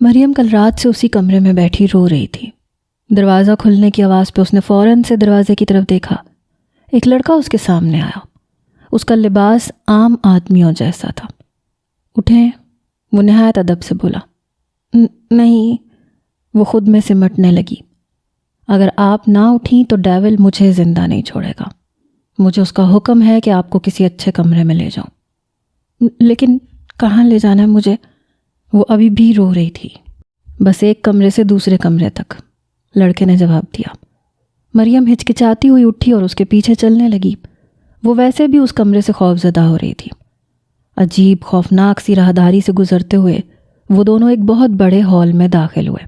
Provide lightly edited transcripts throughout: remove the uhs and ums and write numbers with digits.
مریم کل رات سے اسی کمرے میں بیٹھی رو رہی تھی۔ دروازہ کھلنے کی آواز پہ اس نے فوراً سے دروازے کی طرف دیکھا۔ ایک لڑکا اس کے سامنے آیا۔ اس کا لباس عام آدمیوں جیسا تھا۔ اٹھیں، وہ نہایت ادب سے بولا۔ نہیں، وہ خود میں سمٹنے لگی۔ اگر آپ نہ اٹھیں تو ڈیول مجھے زندہ نہیں چھوڑے گا۔ مجھے اس کا حکم ہے کہ آپ کو کسی اچھے کمرے میں لے جاؤں۔ لیکن کہاں لے جانا ہے مجھے؟ وہ ابھی بھی رو رہی تھی۔ بس ایک کمرے سے دوسرے کمرے تک، لڑکے نے جواب دیا۔ مریم ہچکچاتی ہوئی اٹھی اور اس کے پیچھے چلنے لگی۔ وہ ویسے بھی اس کمرے سے خوف زدہ ہو رہی تھی۔ عجیب خوفناک سی راہداری سے گزرتے ہوئے وہ دونوں ایک بہت بڑے ہال میں داخل ہوئے۔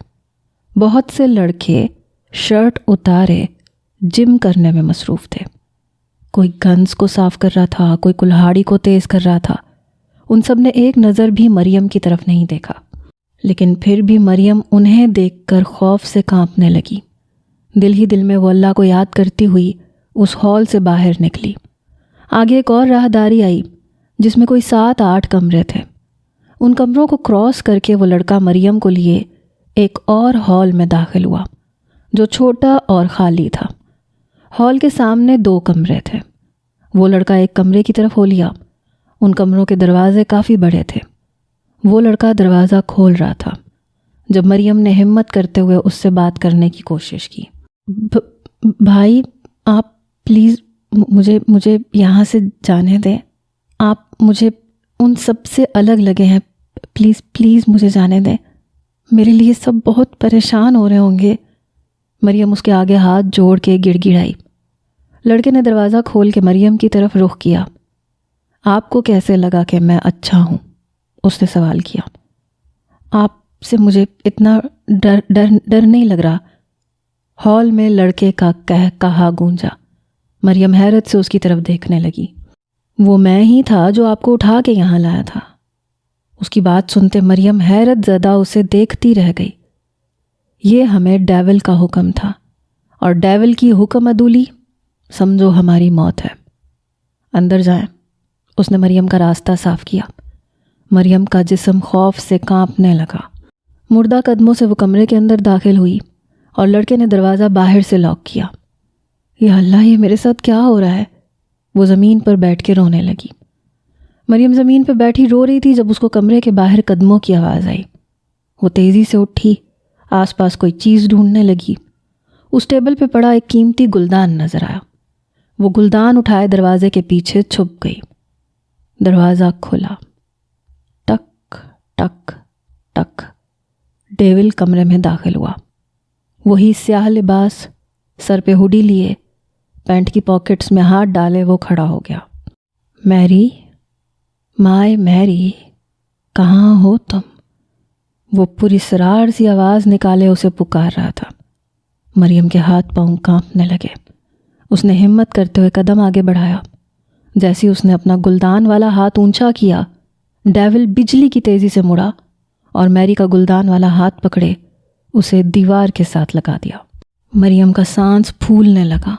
بہت سے لڑکے شرٹ اتارے جم کرنے میں مصروف تھے۔ کوئی گنز کو صاف کر رہا تھا، کوئی کلہاڑی کو تیز کر رہا تھا۔ ان سب نے ایک نظر بھی مریم کی طرف نہیں دیکھا، لیکن پھر بھی مریم انہیں دیکھ کر خوف سے کانپنے لگی۔ دل ہی دل میں وہ اللہ کو یاد کرتی ہوئی اس ہال سے باہر نکلی۔ آگے ایک اور راہداری آئی جس میں کوئی 7-8 کمرے تھے۔ ان کمروں کو کراس کر کے وہ لڑکا مریم کو لیے ایک اور ہال میں داخل ہوا جو چھوٹا اور خالی تھا۔ ہال کے سامنے 2 کمرے تھے۔ وہ لڑکا ایک کمرے کی طرف ہو لیا۔ ان کمروں کے دروازے کافی بڑے تھے۔ وہ لڑکا دروازہ کھول رہا تھا جب مریم نے ہمت کرتے ہوئے اس سے بات کرنے کی کوشش کی۔ بھائی، آپ پلیز مجھے یہاں سے جانے دیں۔ آپ مجھے ان سب سے الگ لگے ہیں، پلیز مجھے جانے دیں۔ میرے لیے سب بہت پریشان ہو رہے ہوں گے۔ مریم اس کے آگے ہاتھ جوڑ کے گڑ گڑائی۔ لڑکے نے دروازہ کھول کے مریم کی طرف رخ کیا۔ آپ کو کیسے لگا کہ میں اچھا ہوں؟ اس نے سوال کیا۔ آپ سے مجھے اتنا ڈر نہیں لگ رہا۔ ہال میں لڑکے کا کہا گونجا۔ مریم حیرت سے اس کی طرف دیکھنے لگی۔ وہ میں ہی تھا جو آپ کو اٹھا کے یہاں لایا تھا۔ اس کی بات سنتے مریم حیرت زدہ اسے دیکھتی رہ گئی۔ یہ ہمیں ڈیول کا حکم تھا، اور ڈیول کی حکم عدولی سمجھو ہماری موت ہے۔ اندر جائیں۔ اس نے مریم کا راستہ صاف کیا۔ مریم کا جسم خوف سے کانپنے لگا۔ مردہ قدموں سے وہ کمرے کے اندر داخل ہوئی اور لڑکے نے دروازہ باہر سے لاک کیا۔ یا اللہ، یہ میرے ساتھ کیا ہو رہا ہے؟ وہ زمین پر بیٹھ کے رونے لگی۔ مریم زمین پہ بیٹھی رو رہی تھی جب اس کو کمرے کے باہر قدموں کی آواز آئی۔ وہ تیزی سے اٹھی، آس پاس کوئی چیز ڈھونڈنے لگی۔ اس ٹیبل پہ پڑا ایک قیمتی گلدان نظر آیا۔ وہ گلدان اٹھائے دروازے کے پیچھے چھپ گئی۔ دروازہ کھلا۔ ٹک ٹک ٹک۔ ڈیول کمرے میں داخل ہوا۔ وہی سیاہ لباس، سر پہ ہوڈی لیے، پینٹ کی پاکٹس میں ہاتھ ڈالے وہ کھڑا ہو گیا۔ میری، مائے میری، کہاں ہو تم؟ وہ پراسرار سی آواز نکالے اسے پکار رہا تھا۔ مریم کے ہاتھ پاؤں کانپنے لگے۔ اس نے ہمت کرتے ہوئے قدم آگے بڑھایا۔ جیسے اس نے اپنا گلدان والا ہاتھ اونچا کیا، ڈیول بجلی کی تیزی سے مڑا اور میری کا گلدان والا ہاتھ پکڑے اسے دیوار کے ساتھ لگا دیا۔ مریم کا سانس پھولنے لگا۔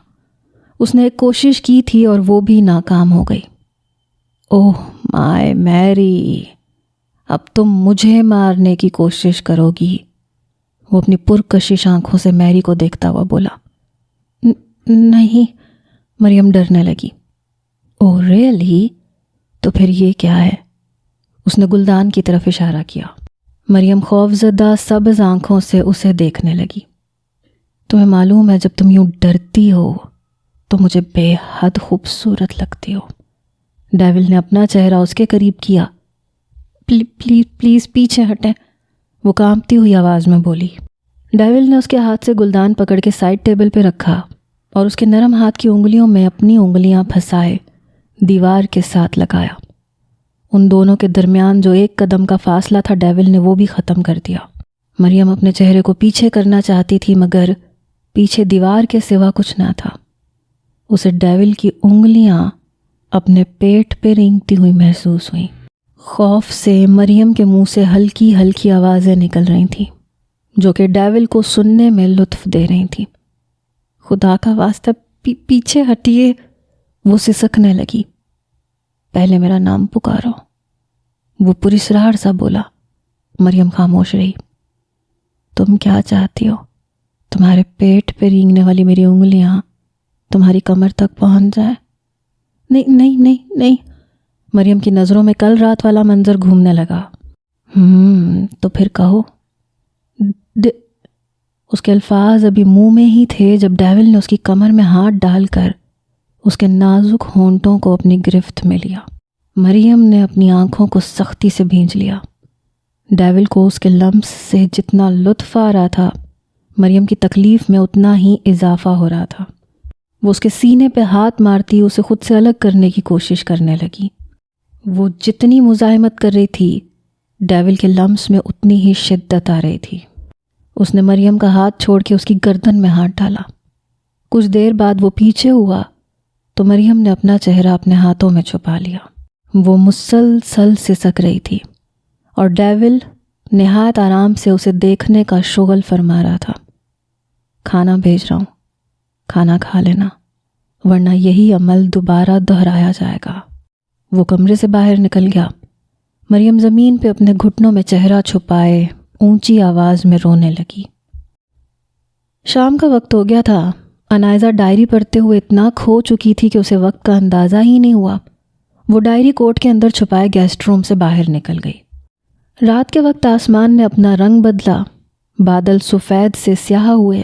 اس نے ایک کوشش کی تھی اور وہ بھی ناکام ہو گئی۔ اوہ مائے میری، اب تم مجھے مارنے کی کوشش کرو گی؟ وہ اپنی پرکشش آنکھوں سے میری کو دیکھتا ہوا بولا۔ نہیں، مریم ڈرنے لگی۔ اوہ ریئلی؟ تو پھر یہ کیا ہے؟ اس نے گلدان کی طرف اشارہ کیا۔ مریم خوفزدہ سبز آنکھوں سے اسے دیکھنے لگی۔ تمہیں معلوم ہے جب تم یوں ڈرتی ہو تو مجھے بے حد خوبصورت لگتی ہو۔ ڈیول نے اپنا چہرہ اس کے قریب کیا۔ پلیز پیچھے ہٹیں، وہ کانپتی ہوئی آواز میں بولی۔ ڈیول نے اس کے ہاتھ سے گلدان پکڑ کے سائڈ ٹیبل پہ رکھا اور اس کے نرم ہاتھ کی انگلیوں میں اپنی انگلیاں پھنسائے دیوار کے ساتھ لگایا۔ ان دونوں کے درمیان جو ایک قدم کا فاصلہ تھا ڈیول نے وہ بھی ختم کر دیا۔ مریم اپنے چہرے کو پیچھے کرنا چاہتی تھی مگر پیچھے دیوار کے سوا کچھ نہ تھا۔ اسے ڈیول کی انگلیاں اپنے پیٹ پہ رینگتی ہوئی محسوس ہوئیں۔ خوف سے مریم کے منہ سے ہلکی ہلکی آوازیں نکل رہی تھیں جو کہ ڈیول کو سننے میں لطف دے رہی تھیں۔ خدا کا واسطہ پیچھے ہٹیے، وہ سسکنے لگی۔ پہلے میرا نام پکارو، وہ پراسرار سا بولا۔ مریم خاموش رہی۔ تم کیا چاہتی ہو؟ تمہارے پیٹ پہ رینگنے والی میری انگلیاں تمہاری کمر تک پہنچ جائیں؟ نہیں نہیں نہیں نہیں۔ مریم کی نظروں میں کل رات والا منظر گھومنے لگا۔ تو پھر کہو۔ اس کے الفاظ ابھی منہ میں ہی تھے جب ڈیول نے اس کی کمر میں ہاتھ ڈال کر اس کے نازک ہونٹوں کو اپنی گرفت میں لیا۔ مریم نے اپنی آنکھوں کو سختی سے بھینج لیا۔ ڈیول کو اس کے لمس سے جتنا لطف آ رہا تھا، مریم کی تکلیف میں اتنا ہی اضافہ ہو رہا تھا۔ وہ اس کے سینے پہ ہاتھ مارتی اسے خود سے الگ کرنے کی کوشش کرنے لگی۔ وہ جتنی مزاحمت کر رہی تھی، ڈیول کے لمس میں اتنی ہی شدت آ رہی تھی۔ اس نے مریم کا ہاتھ چھوڑ کے اس کی گردن میں ہاتھ ڈالا۔ کچھ دیر بعد وہ پیچھے ہوا تو مریم نے اپنا چہرہ اپنے ہاتھوں میں چھپا لیا۔ وہ مسلسل سسک رہی تھی اور ڈیول نہایت آرام سے اسے دیکھنے کا شغل فرما رہا تھا۔ کھانا بھیج رہا ہوں، کھانا کھا لینا، ورنہ یہی عمل دوبارہ دہرایا جائے گا۔ وہ کمرے سے باہر نکل گیا۔ مریم زمین پہ اپنے گھٹنوں میں چہرہ چھپائے اونچی آواز میں رونے لگی۔ شام کا وقت ہو گیا تھا۔ انائزہ ڈائری پڑھتے ہوئے اتنا کھو چکی تھی کہ اسے وقت کا اندازہ ہی نہیں ہوا۔ وہ ڈائری کوٹ کے اندر چھپائے گیسٹ روم سے باہر نکل گئی۔ رات کے وقت آسمان نے اپنا رنگ بدلا، بادل سفید سے سیاہ ہوئے،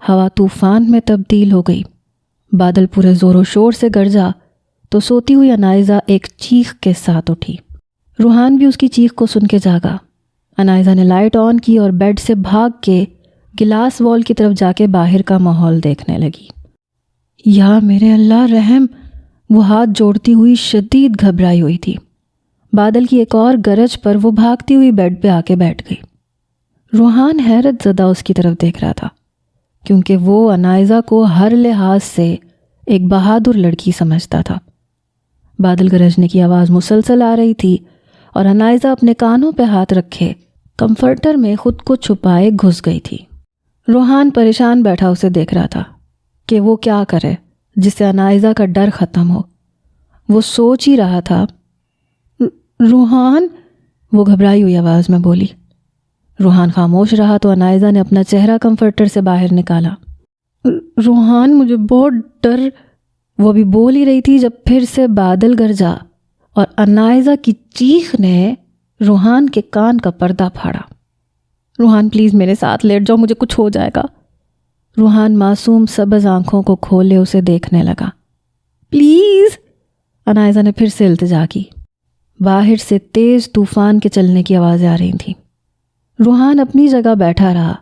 ہوا طوفان میں تبدیل ہو گئی۔ بادل پورے زور و شور سے گرجا تو سوتی ہوئی انائزہ ایک چیخ کے ساتھ اٹھی۔ روحان بھی اس کی چیخ کو سن کے جاگا۔ انائزہ نے لائٹ آن کی اور بیڈ سے بھاگ کے گلاس وال کی طرف جا کے باہر کا ماحول دیکھنے لگی۔ یا میرے اللہ رحم! وہ ہاتھ جوڑتی ہوئی شدید گھبرائی ہوئی تھی۔ بادل کی ایک اور گرج پر وہ بھاگتی ہوئی بیڈ پہ آ کے بیٹھ گئی۔ روحان حیرت زدہ اس کی طرف دیکھ رہا تھا، کیونکہ وہ انائزہ کو ہر لحاظ سے ایک بہادر لڑکی سمجھتا تھا۔ بادل گرجنے کی آواز مسلسل آ رہی تھی اور انائزہ اپنے کانوں پہ ہاتھ رکھے کمفرٹر میں خود کو چھپائے گھس گئی تھی۔ روحان پریشان بیٹھا اسے دیکھ رہا تھا کہ وہ کیا کرے جس سے انائزہ کا ڈر ختم ہو۔ وہ سوچ ہی رہا تھا۔ روحان، وہ گھبرائی ہوئی آواز میں بولی۔ روحان خاموش رہا تو انائزہ نے اپنا چہرہ کمفرٹر سے باہر نکالا۔ روحان، مجھے بہت ڈر۔ وہ بھی بول ہی رہی تھی جب پھر سے بادل گرجا اور انائزہ کی چیخ نے روحان کے کان کا پردہ پھاڑا۔ روحان پلیز میرے ساتھ لیٹ جاؤ، مجھے کچھ ہو جائے گا۔ روحان معصوم سبز آنکھوں کو کھولے اسے دیکھنے لگا۔ پلیز، انائزہ نے پھر سے التجا کی۔ باہر سے تیز طوفان کے چلنے کی آوازیں آ رہی تھیں۔ روحان اپنی جگہ بیٹھا رہا۔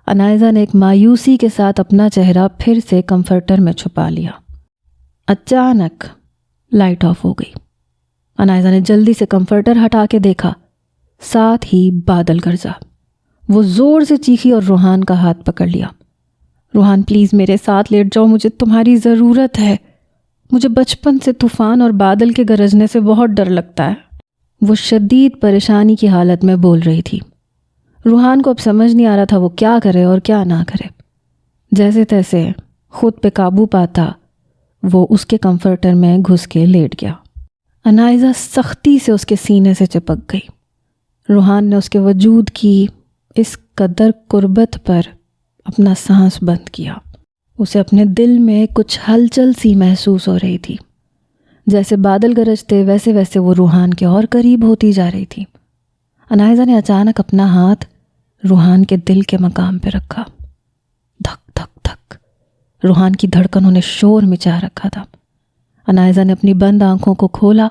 انائزہ نے ایک مایوسی کے ساتھ اپنا چہرہ پھر سے کمفرٹر میں چھپا لیا۔ اچانک لائٹ آف ہو گئی۔ انائزہ نے جلدی سے کمفرٹر ہٹا کے دیکھا، ساتھ ہی بادل گرجا۔ وہ زور سے چیخی اور روحان کا ہاتھ پکڑ لیا۔ روحان پلیز میرے ساتھ لیٹ جاؤ، مجھے تمہاری ضرورت ہے۔ مجھے بچپن سے طوفان اور بادل کے گرجنے سے بہت ڈر لگتا ہے۔ وہ شدید پریشانی کی حالت میں بول رہی تھی۔ روحان کو اب سمجھ نہیں آ رہا تھا وہ کیا کرے اور کیا نہ کرے۔ جیسے تیسے خود پہ قابو پاتا وہ اس کے کمفرٹر میں گھس کے لیٹ گیا۔ انائزہ سختی سے اس کے سینے سے چپک گئی۔ روحان نے اس کے وجود کی اس قدر قربت پر اپنا سانس بند کیا۔ اسے اپنے دل میں کچھ ہلچل سی محسوس ہو رہی تھی۔ جیسے بادل گرجتے ویسے ویسے وہ روحان کے اور قریب ہوتی جا رہی تھی۔ انائزہ نے اچانک اپنا ہاتھ روحان کے دل کے مقام پہ رکھا۔ دھک دھک دھک، روحان کی دھڑکنوں نے شور مچا رکھا تھا۔ انائزہ نے اپنی بند آنکھوں کو کھولا۔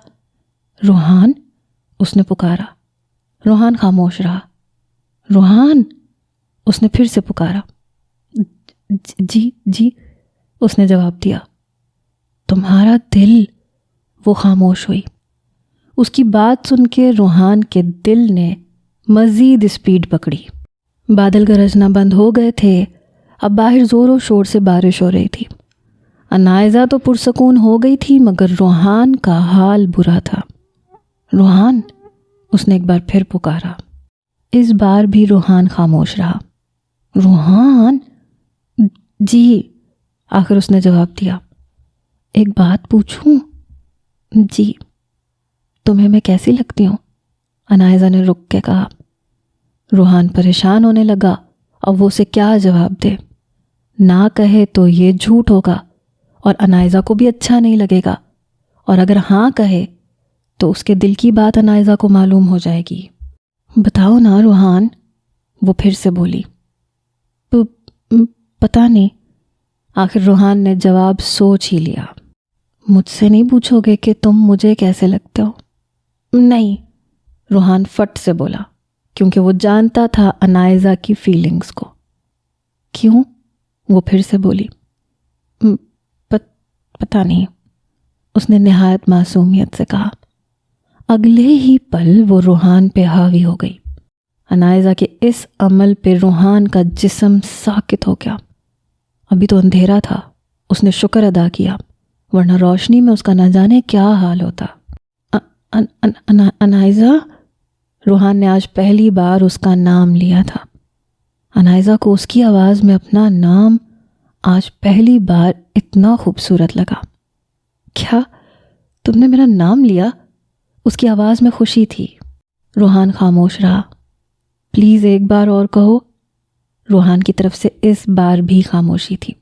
روحان، اس نے پکارا۔ روحان خاموش رہا۔ روحان، اس نے پھر سے پکارا۔ جی جی، اس نے جواب دیا۔ تمہارا دل؟ وہ خاموش ہوئی۔ اس کی بات سن کے روحان کے دل نے مزید اسپیڈ پکڑی۔ بادل گرجنا بند ہو گئے تھے۔ اب باہر زور و شور سے بارش ہو رہی تھی۔ انائزہ تو پرسکون ہو گئی تھی مگر روحان کا حال برا تھا۔ روحان، اس نے ایک بار پھر پکارا۔ اس بار بھی روحان خاموش رہا۔ روحان، جی، آخر اس نے جواب دیا۔ ایک بات پوچھوں؟ جی۔ تمہیں میں کیسی لگتی ہوں؟ انائزہ نے رک کے کہا۔ روحان پریشان ہونے لگا، اب وہ اسے کیا جواب دے؟ نہ کہے تو یہ جھوٹ ہوگا اور انائزہ کو بھی اچھا نہیں لگے گا، اور اگر ہاں کہے تو اس کے دل کی بات انائزہ کو معلوم ہو جائے گی۔ بتاؤ نا روحان، وہ پھر سے بولی۔ پتہ نہیں، آخر روحان نے جواب سوچ ہی لیا۔ مجھ سے نہیں پوچھو گے کہ تم مجھے کیسے لگتے ہو؟ نہیں، روحان فٹ سے بولا، کیونکہ وہ جانتا تھا انائزہ کی فیلنگز کو۔ کیوں؟ وہ پھر سے بولی۔ پتہ نہیں، اس نے نہایت معصومیت سے کہا۔ اگلے ہی پل وہ روحان پہ حاوی ہو گئی۔ انائزہ کے اس عمل پہ روحان کا جسم ساکت ہو گیا۔ ابھی تو اندھیرا تھا، اس نے شکر ادا کیا، ورنہ روشنی میں اس کا نہ جانے کیا حال ہوتا۔ انائزہ، روحان نے آج پہلی بار اس کا نام لیا تھا۔ انائزہ کو اس کی آواز میں اپنا نام آج پہلی بار اتنا خوبصورت لگا۔ کیا تم نے میرا نام لیا؟ اس کی آواز میں خوشی تھی۔ روحان خاموش رہا۔ پلیز ایک بار اور کہو۔ روحان کی طرف سے اس بار بھی خاموشی تھی۔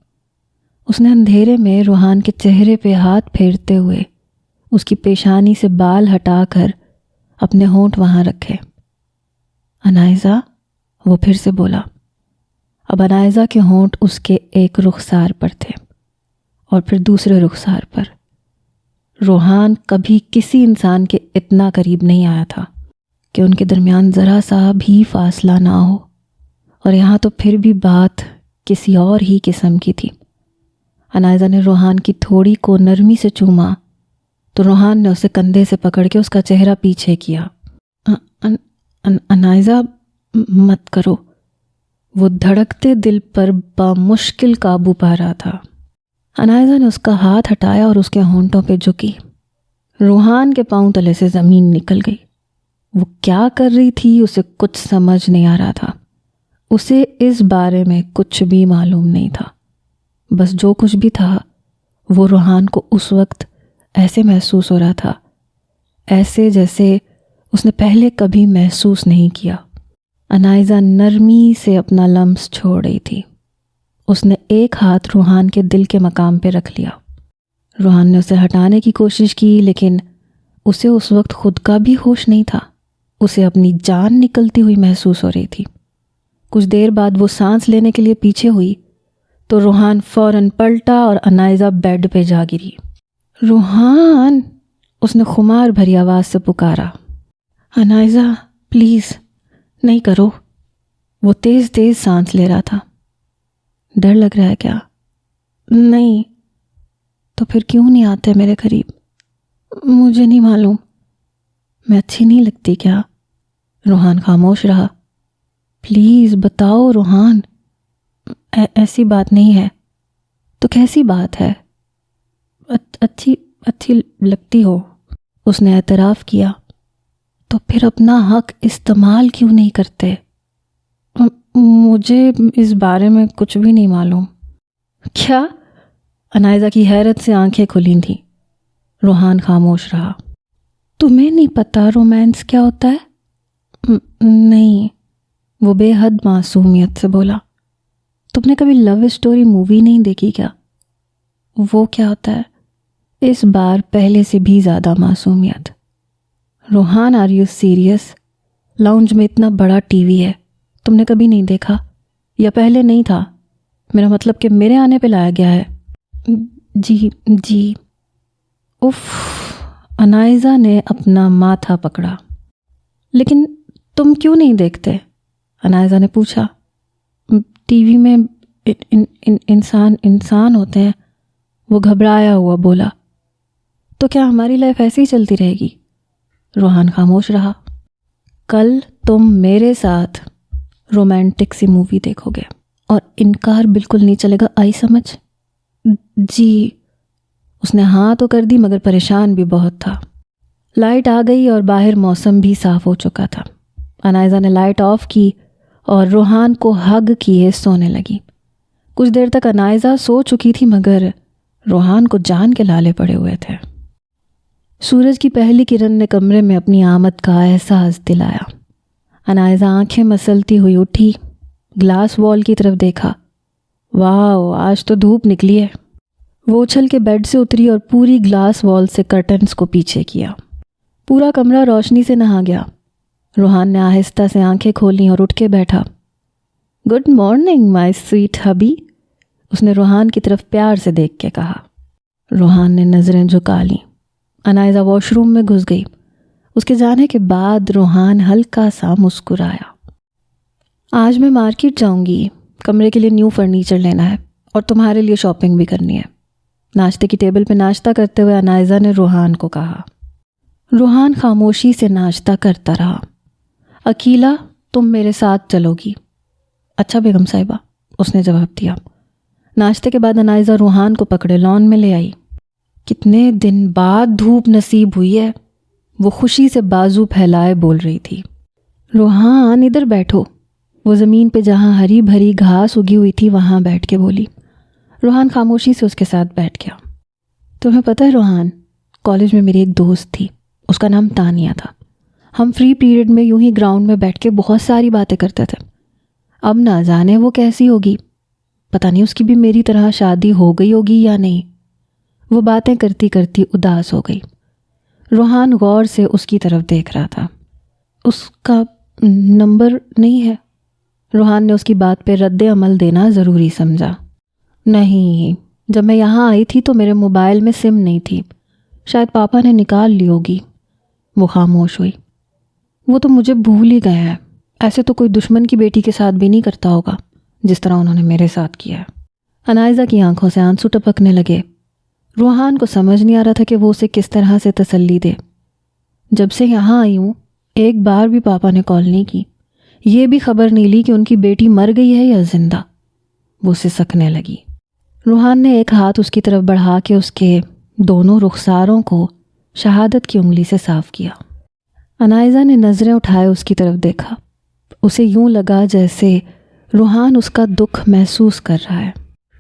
اس نے اندھیرے میں روحان کے چہرے پہ ہاتھ پھیرتے ہوئے اس کی پیشانی سے بال ہٹا کر اپنے ہونٹ وہاں رکھے۔ انائزہ، وہ پھر سے بولا۔ اب انائزہ کے ہونٹ اس کے ایک رخسار پر تھے اور پھر دوسرے رخسار پر۔ روحان کبھی کسی انسان کے اتنا قریب نہیں آیا تھا کہ ان کے درمیان ذرا سا بھی فاصلہ نہ ہو، اور یہاں تو پھر بھی بات کسی اور ہی قسم کی تھی۔ انائزہ نے روحان کی تھوڑی کو نرمی سے چوما تو روحان نے اسے کندھے سے پکڑ کے اس کا چہرہ پیچھے کیا۔ انائزہ، مت کرو۔ وہ دھڑکتے دل پر بامشکل قابو پا رہا تھا۔ انائزہ نے اس کا ہاتھ ہٹایا اور اس کے ہونٹوں پہ جھکی۔ روحان کے پاؤں تلے سے زمین نکل گئی۔ وہ کیا کر رہی تھی اسے کچھ سمجھ نہیں آ رہا تھا۔ اسے اس بارے میں کچھ بھی معلوم نہیں تھا۔ بس جو کچھ بھی تھا وہ روحان کو اس وقت ایسے محسوس ہو رہا تھا، ایسے جیسے اس نے پہلے کبھی محسوس نہیں کیا۔ انائزہ نرمی سے اپنا لمس چھوڑ رہی تھی۔ اس نے ایک ہاتھ روحان کے دل کے مقام پہ رکھ لیا۔ روحان نے اسے ہٹانے کی کوشش کی، لیکن اسے اس وقت خود کا بھی ہوش نہیں تھا۔ اسے اپنی جان نکلتی ہوئی محسوس ہو رہی تھی۔ کچھ دیر بعد وہ سانس لینے کے لیے پیچھے ہوئی تو روحان فوراً پلٹا اور انائزہ بیڈ پہ جا گری۔ روحان، اس نے خمار بھری آواز سے پکارا۔ انائزہ، پلیز نہیں کرو۔ وہ تیز تیز سانس لے رہا تھا۔ ڈر لگ رہا ہے کیا؟ نہیں۔ تو پھر کیوں نہیں آتے میرے قریب؟ مجھے نہیں معلوم۔ میں اچھی نہیں لگتی کیا؟ روحان خاموش رہا۔ پلیز بتاؤ روحان۔ ایسی بات نہیں ہے۔ تو کیسی بات ہے؟ اچھی لگتی ہو، اس نے اعتراف کیا۔ تو پھر اپنا حق استعمال کیوں نہیں کرتے؟ مجھے اس بارے میں کچھ بھی نہیں معلوم۔ کیا؟ انائزہ کی حیرت سے آنکھیں کھلی تھیں۔ روحان خاموش رہا۔ تمہیں نہیں پتا رومانس کیا ہوتا ہے؟ نہیں، وہ بے حد معصومیت سے بولا۔ تم نے کبھی لو اسٹوری مووی نہیں دیکھی کیا؟ وہ کیا ہوتا ہے؟ اس بار پہلے سے بھی زیادہ معصومیت۔ روحان، آر یو سیریس؟ لاؤنج میں اتنا بڑا ٹی وی ہے، تم نے کبھی نہیں دیکھا؟ یا پہلے نہیں تھا؟ میرا مطلب کہ میرے آنے پہ لایا گیا ہے۔ جی۔ اف، انائزہ نے اپنا ماتھا پکڑا۔ لیکن تم کیوں نہیں دیکھتے؟ انائزہ نے پوچھا۔ ٹی وی میں انسان ہوتے ہیں، وہ گھبرایا ہوا بولا۔ تو کیا ہماری لائف ایسی ہی چلتی رہے گی؟ روحان خاموش رہا۔ کل تم میرے ساتھ رومانٹک سی مووی دیکھو گے اور انکار بالکل نہیں چلے گا، آئی سمجھ؟ جی۔ اس نے ہاں تو کر دی مگر پریشان بھی بہت تھا۔ لائٹ آ گئی اور باہر موسم بھی صاف ہو چکا تھا۔ انائزہ نے لائٹ آف کی اور روحان کو ہگ کیے سونے لگی۔ کچھ دیر تک انائزہ سو چکی تھی مگر روحان کو جان کے لالے پڑے ہوئے تھے۔ سورج کی پہلی کرن نے کمرے میں اپنی آمد کا احساس دلایا۔ انائزہ آنکھیں مسلتی ہوئی اٹھی، گلاس وال کی طرف دیکھا۔ واو، آج تو دھوپ نکلی ہے۔ وہ اچھل کے بیڈ سے اتری اور پوری گلاس وال سے کرٹنز کو پیچھے کیا۔ پورا کمرہ روشنی سے نہا گیا۔ روحان نے آہستہ سے آنکھیں کھولیں اور اٹھ کے بیٹھا۔ گڈ مارننگ مائی سویٹ ہبی، اس نے روحان کی طرف پیار سے دیکھ کے کہا۔ روحان نے نظریں جھکا لیں۔ انائزہ واش روم میں گھس گئی۔ اس کے جانے کے بعد روحان ہلکا سا مسکرایا۔ آج میں مارکیٹ جاؤں گی، کمرے کے لیے نیو فرنیچر لینا ہے اور تمہارے لیے شاپنگ بھی کرنی ہے۔ ناشتے کی ٹیبل پہ ناشتہ کرتے ہوئے انائزہ نے روحان کو کہا۔ روحان خاموشی سے ناشتہ کرتا رہا۔ عقیلہ، تم میرے ساتھ چلو گی؟ اچھا بیگم صاحبہ، اس نے جواب دیا۔ ناشتے کے بعد انائزہ روحان کو پکڑے لان میں لے آئی۔ کتنے دن بعد دھوپ نصیب ہوئی ہے، وہ خوشی سے بازو پھیلائے بول رہی تھی۔ روحان ادھر بیٹھو، وہ زمین پہ جہاں ہری بھری گھاس اگی ہوئی تھی وہاں بیٹھ کے بولی۔ روحان خاموشی سے اس کے ساتھ بیٹھ گیا۔ تمہیں پتہ ہے روحان، کالج میں میری ایک دوست تھی، اس کا نام تانیہ تھا۔ ہم فری پیریڈ میں یوں ہی گراؤنڈ میں بیٹھ کے بہت ساری باتیں کرتے تھے۔ اب نہ جانے وہ کیسی ہوگی، پتہ نہیں اس کی بھی میری طرح شادی ہو گئی ہوگی یا نہیں۔ وہ باتیں کرتی کرتی اداس ہو گئی۔ روحان غور سے اس کی طرف دیکھ رہا تھا۔ اس کا نمبر نہیں ہے؟ روحان نے اس کی بات پہ رد عمل دینا ضروری سمجھا۔ نہیں، جب میں یہاں آئی تھی تو میرے موبائل میں سم نہیں تھی، شاید پاپا نے نکال لی ہوگی۔ وہ خاموش ہوئی۔ وہ تو مجھے بھول ہی گئے ہیں، ایسے تو کوئی دشمن کی بیٹی کے ساتھ بھی نہیں کرتا ہوگا جس طرح انہوں نے میرے ساتھ کیا ہے۔ انائزہ کی آنکھوں سے آنسو ٹپکنے لگے۔ روحان کو سمجھ نہیں آ رہا تھا کہ وہ اسے کس طرح سے تسلی دے۔ جب سے یہاں آئی ہوں ایک بار بھی پاپا نے کال نہیں کی، یہ بھی خبر نہیں لی کہ ان کی بیٹی مر گئی ہے یا زندہ۔ وہ اسے سکنے لگی۔ روحان نے ایک ہاتھ اس کی طرف بڑھا کے اس کے دونوں رخساروں کو شہادت کی انگلی سے صاف کیا۔ انائزہ نے نظریں اٹھائے اس کی طرف دیکھا۔ اسے یوں لگا جیسے روحان اس کا دکھ محسوس کر رہا ہے۔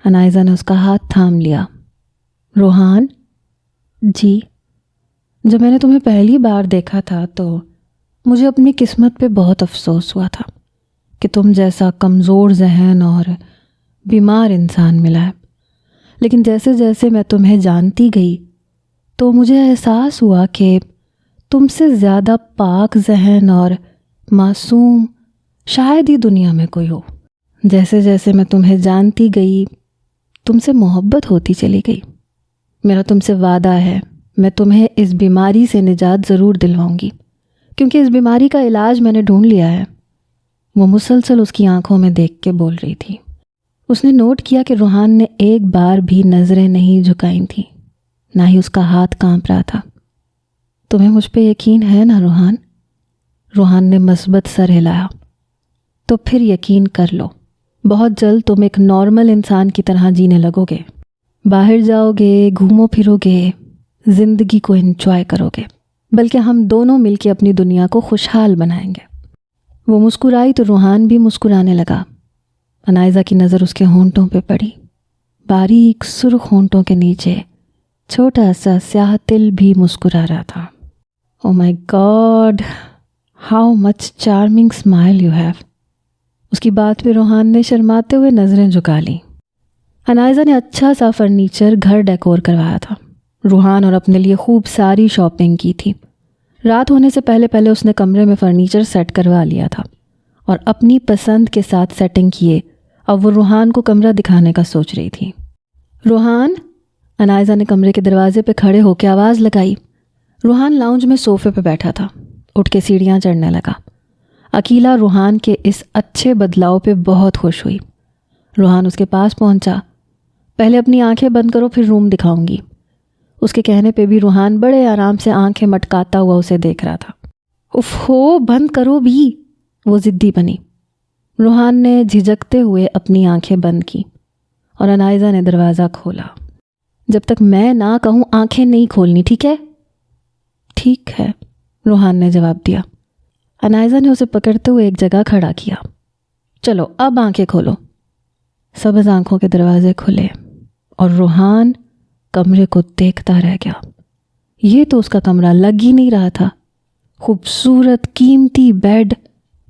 انائزہ نے اس کا ہاتھ تھام لیا۔ روحان، جی؟ جب میں نے تمہیں پہلی بار دیکھا تھا تو مجھے اپنی قسمت پہ بہت افسوس ہوا تھا کہ تم جیسا کمزور ذہن اور بیمار انسان ملا ہے، لیکن جیسے جیسے میں تمہیں جانتی گئی تو مجھے احساس ہوا کہ تم سے زیادہ پاک ذہن اور معصوم شاید ہی دنیا میں کوئی ہو۔ جیسے جیسے میں تمہیں جانتی گئی تم سے محبت ہوتی چلی گئی۔ میرا تم سے وعدہ ہے، میں تمہیں اس بیماری سے نجات ضرور دلواؤں گی، کیونکہ اس بیماری کا علاج میں نے ڈھونڈ لیا ہے۔ وہ مسلسل اس کی آنکھوں میں دیکھ کے بول رہی تھی۔ اس نے نوٹ کیا کہ روحان نے ایک بار بھی نظریں نہیں جھکائیں تھیں، نہ ہی اس کا ہاتھ کانپ رہا تھا۔ تمہیں مجھ پہ یقین ہے نا روحان؟ روحان نے مثبت سر ہلایا۔ تو پھر یقین کر لو، بہت جلد تم ایک نارمل انسان کی طرح جینے لگو گے، باہر جاؤ گے، گھومو پھرو گے، زندگی کو انجوائے کرو گے، بلکہ ہم دونوں مل کے اپنی دنیا کو خوشحال بنائیں گے۔ وہ مسکرائی تو روحان بھی مسکرانے لگا۔ انائزہ کی نظر اس کے ہونٹوں پہ پڑی۔ باریک سرخ ہونٹوں کے نیچے چھوٹا سا سیاہ تل بھی مسکرا رہا تھا۔ Oh my god, how much charming smile you have. اس کی بات پہ روحان نے شرماتے ہوئے نظریں جھکا لیں۔ انائزہ نے اچھا سا فرنیچر گھر ڈیکور کروایا تھا۔ روحان اور اپنے لیے خوب ساری شاپنگ کی تھی۔ رات ہونے سے پہلے پہلے اس نے کمرے میں فرنیچر سیٹ کروا لیا تھا اور اپنی پسند کے ساتھ سیٹنگ کیے اب وہ روحان کو کمرہ دکھانے کا سوچ رہی تھی۔ روحان، انائزہ نے کمرے کے دروازے پہ کھڑے ہو کے آواز لگائی۔ روحان لاؤنج میں صوفے پہ بیٹھا تھا، اٹھ کے سیڑھیاں چڑھنے لگا۔ عقیلہ روحان کے اس اچھے بدلاؤ پہ بہت خوش ہوئی۔ روحان اس کے پاس پہنچا۔ پہلے اپنی آنکھیں بند کرو پھر روم دکھاؤں گی۔ اس کے کہنے پہ بھی روحان بڑے آرام سے آنکھیں مٹکاتا ہوا اسے دیکھ رہا تھا۔ اف ہو، بند کرو بھی، وہ ضدی بنی۔ روحان نے جھجکتے ہوئے اپنی آنکھیں بند کی اور انائزہ نے دروازہ کھولا۔ جب تک میں نہ کہوں آنکھیں نہیں کھولنی، ٹھیک ہے؟ ٹھیک ہے، روحان نے جواب دیا۔ انائزہ نے اسے پکڑتے ہوئے ایک جگہ کھڑا کیا۔ چلو اب آنکھیں کھولو۔ سبز آنکھوں کے دروازے کھلے اور روحان کمرے کو دیکھتا رہ گیا۔ یہ تو اس کا کمرہ لگ ہی نہیں رہا تھا۔ خوبصورت قیمتی بیڈ،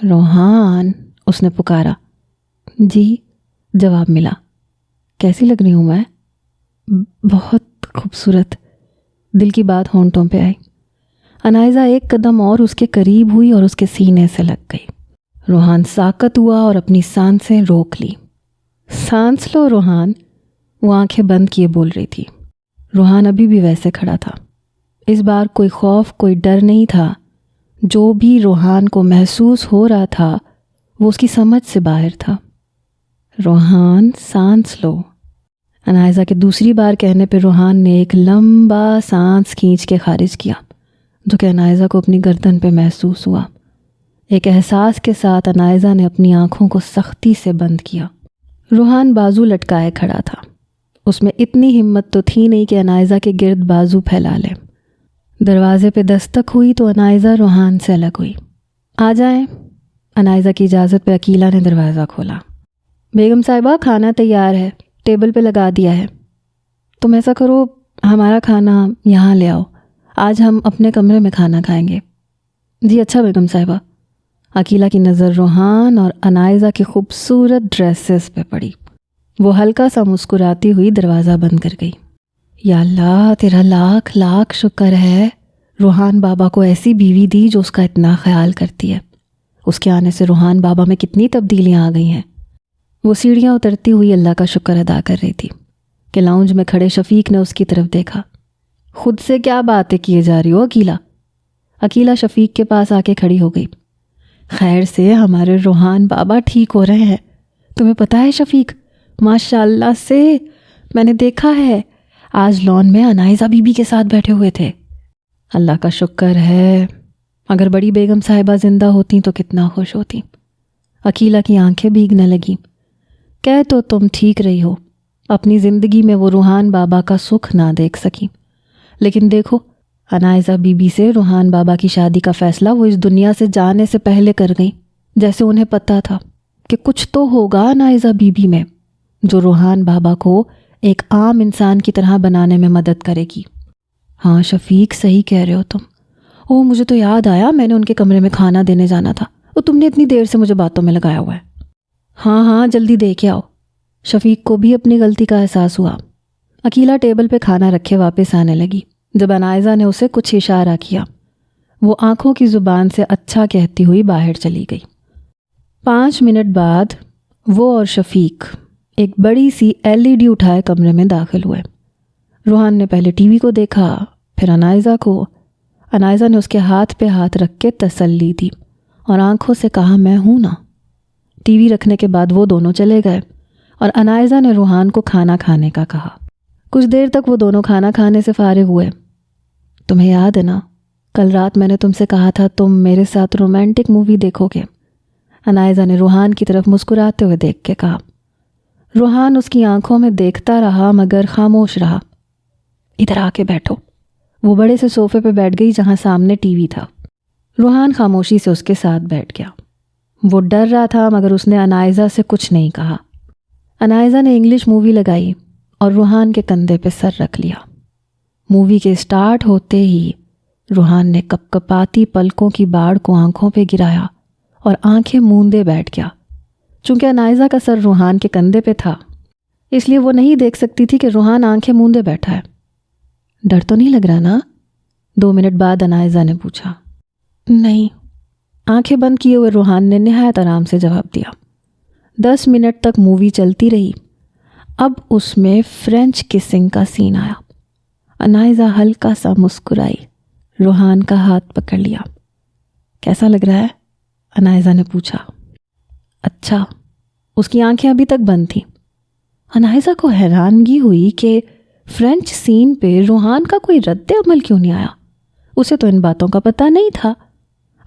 روحان، اس نے پکارا۔ جی، جواب ملا۔ کیسی لگ رہی ہوں میں؟ بہت خوبصورت، دل کی بات ہونٹوں پہ آئی۔ انائزہ ایک قدم اور اس کے قریب ہوئی اور اس کے سینے سے لگ گئی۔ روحان ساکت ہوا اور اپنی سانسیں روک لی۔ سانس لو روحان، وہ آنکھیں بند کیے بول رہی تھی۔ روحان ابھی بھی ویسے کھڑا تھا۔ اس بار کوئی خوف، کوئی ڈر نہیں تھا۔ جو بھی روحان کو محسوس ہو رہا تھا وہ اس کی سمجھ سے باہر تھا۔ روحان، سانس لو۔ انائزہ کے دوسری بار کہنے پہ روحان نے ایک لمبا سانس کھینچ کے خارج کیا، جو کہ انائزہ کو اپنی گردن پہ محسوس ہوا۔ ایک احساس کے ساتھ انائزہ نے اپنی آنکھوں کو سختی سے بند کیا۔ روحان بازو لٹکائے کھڑا تھا۔ اس میں اتنی ہمت تو تھی نہیں کہ انائزہ کے گرد بازو پھیلا لے۔ دروازے پہ دستک ہوئی تو انائزہ روحان سے الگ ہوئی۔ آ جائیں۔ انائزہ کی اجازت پہ عقیلہ نے دروازہ کھولا۔ بیگم صاحبہ، کھانا تیار ہے، ٹیبل پہ لگا دیا ہے۔ تم ایسا کرو، ہمارا کھانا یہاں لے آؤ، آج ہم اپنے کمرے میں کھانا کھائیں گے۔ جی اچھا بیگم صاحبہ۔ عقیلہ کی نظر روحان اور انائزہ کی خوبصورت ڈریسز پہ پڑی۔ وہ ہلکا سا مسکراتی ہوئی دروازہ بند کر گئی۔ یا اللہ، تیرا لاکھ لاکھ شکر ہے، روحان بابا کو ایسی بیوی دی جو اس کا اتنا خیال کرتی ہے۔ اس کے آنے سے روحان بابا میں کتنی تبدیلیاں آ گئی ہیں۔ وہ سیڑھیاں اترتی ہوئی اللہ کا شکر ادا کر رہی تھی کہ لاؤنج میں کھڑے شفیق نے اس کی طرف دیکھا۔ خود سے کیا باتیں کیے جا رہی ہو عقیلہ؟ عقیلہ شفیق کے پاس آ کے کھڑی ہو گئی۔ خیر سے ہمارے روحان بابا ٹھیک ہو رہے ہیں۔ تمہیں پتہ ہے شفیق، ماشاء اللہ سے میں نے دیکھا ہے، آج لان میں انائزہ بی بی کے ساتھ بیٹھے ہوئے تھے۔ اللہ کا شکر ہے، اگر بڑی بیگم صاحبہ زندہ ہوتی تو کتنا خوش ہوتی۔ عقیلہ کی آنکھیں بھیگنے لگیں۔ کہہ تو تم ٹھیک رہی ہو، اپنی زندگی میں وہ روحان بابا کا سکھ نہ دیکھ سکی، لیکن دیکھو انائزہ بی بی سے روحان بابا کی شادی کا فیصلہ وہ اس دنیا سے جانے سے پہلے کر گئی، جیسے انہیں پتہ تھا کہ کچھ تو ہوگا انائزہ بی بی میں جو روحان بابا کو ایک عام انسان کی طرح بنانے میں مدد کرے گی۔ ہاں شفیق، صحیح کہہ رہے ہو تم۔ اوہ مجھے تو یاد آیا، میں نے ان کے کمرے میں کھانا دینے جانا تھا، اور تم نے اتنی دیر سے مجھے باتوں میں لگایا ہوا ہے۔ ہاں ہاں جلدی دے کے آؤ۔ شفیق کو بھی اپنی غلطی کا احساس ہوا۔ عقیلہ ٹیبل پہ کھانا رکھے واپس آنے لگی۔ جب انائزہ نے اسے کچھ اشارہ کیا، وہ آنکھوں کی زبان سے اچھا کہتی ہوئی باہر چلی گئی۔ 5 منٹ بعد وہ اور شفیق ایک بڑی سی LED اٹھائے کمرے میں داخل ہوئے۔ روحان نے پہلے ٹی وی کو دیکھا، پھر انائزہ کو۔ انائزہ نے اس کے ہاتھ پہ ہاتھ رکھ کے تسلی دی اور آنکھوں سے کہا، میں ہوں نا۔ ٹی وی رکھنے کے بعد وہ دونوں چلے گئے اور انائزہ نے روحان کو کھانا کھانے کا کہا۔ کچھ دیر تک وہ دونوں کھانا کھانے سے فارغ ہوئے۔ تمہیں یاد ہے نا، کل رات میں نے تم سے کہا تھا تم میرے ساتھ رومانٹک مووی دیکھو گے؟ انائزہ نے روحان کی طرف مسکراتے ہوئے دیکھ کے کہا۔ روحان اس کی آنکھوں میں دیکھتا رہا مگر خاموش رہا۔ ادھر آ کے بیٹھو۔ وہ بڑے سے صوفے پہ بیٹھ گئی جہاں سامنے ٹی وی تھا۔ روحان خاموشی سے اس کے ساتھ بیٹھ گیا۔ وہ ڈر رہا تھا مگر اس نے انائزہ سے کچھ نہیں کہا۔ انائزہ نے انگلش مووی لگائی اور روحان کے کندھے پہ سر رکھ لیا۔ مووی کے سٹارٹ ہوتے ہی روحان نے کپ کپاتی پلکوں کی باڑ کو آنکھوں پہ گرایا اور آنکھیں موندے بیٹھ گیا۔ چونکہ انائزہ کا سر روحان کے کندھے پہ تھا، اس لیے وہ نہیں دیکھ سکتی تھی کہ روحان آنکھیں موندے بیٹھا ہے۔ ڈر تو نہیں لگ رہا نا؟ 2 منٹ بعد انائزہ نے پوچھا۔ نہیں۔ آنکھیں بند کیے ہوئے روحان نے نہایت آرام سے جواب دیا۔ 10 منٹ تک مووی چلتی رہی۔ اب اس میں فرینچ کسنگ کا سین آیا۔ انائزہ ہلکا سا مسکرائی، روحان کا ہاتھ پکڑ لیا۔ کیسا لگ رہا ہے؟ انائزہ نے پوچھا۔ اچھا۔ اس کی آنکھیں ابھی تک بند تھیں۔ انائزہ کو حیرانگی ہوئی کہ فرینچ سین پہ روحان کا کوئی رد عمل کیوں نہیں آیا۔ اسے تو ان باتوں کا پتہ نہیں تھا۔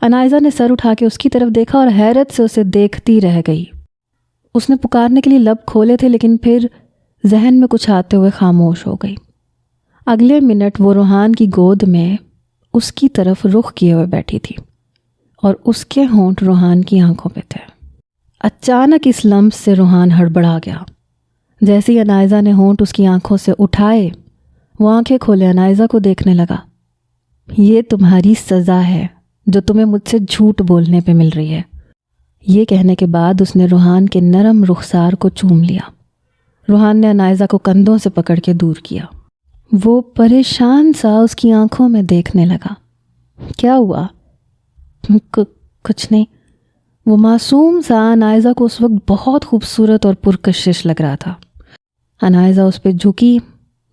انائزہ نے سر اٹھا کے اس کی طرف دیکھا اور حیرت سے اسے دیکھتی رہ گئی۔ اس نے پکارنے کے لیے لب کھولے تھے لیکن پھر ذہن میں کچھ آتے ہوئے خاموش ہو گئی۔ اگلے منٹ وہ روحان کی گود میں اس کی طرف رخ کیے ہوئے بیٹھی تھی اور اس کے ہونٹ روحان کی آنکھوں پہ تھے۔ اچانک اس لمس سے روحان ہڑبڑا گیا۔ جیسے ہی انائزہ نے ہونٹ اس کی آنکھوں سے اٹھائے، وہ آنکھیں کھولے انائزہ کو دیکھنے لگا۔ یہ تمہاری سزا ہے جو تمہیں مجھ سے جھوٹ بولنے پہ مل رہی ہے۔ یہ کہنے کے بعد اس نے روحان کے نرم رخسار کو چوم لیا۔ روحان نے عنائزہ کو کندھوں سے پکڑ کے دور کیا۔ وہ پریشان سا اس کی آنکھوں میں دیکھنے لگا۔ کیا ہوا؟ کچھ نہیں۔ وہ معصوم سا عنائزہ کو اس وقت بہت خوبصورت اور پرکشش لگ رہا تھا۔ عنائزہ اس پہ جھکی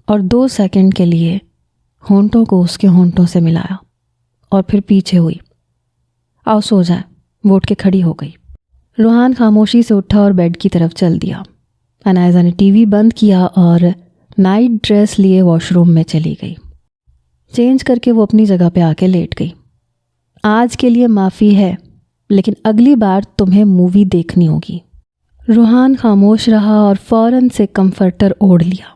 اور 2 سیکنڈ کے لیے ہونٹوں کو اس کے ہونٹوں سے ملایا اور پھر پیچھے ہوئی۔ آؤ سو جائیں۔ وہ اٹھ کے کھڑی ہو گئی۔ روحان خاموشی سے اٹھا اور بیڈ کی طرف چل دیا۔ عنائزہ نے ٹی وی بند کیا اور نائٹ ڈریس لیے واش روم میں چلی گئی۔ چینج کر کے وہ اپنی جگہ پہ آ کے لیٹ گئی۔ آج کے لیے معافی ہے، لیکن اگلی بار تمہیں مووی دیکھنی ہوگی۔ روحان خاموش رہا اور فوراً سے کمفرٹر اوڑھ لیا،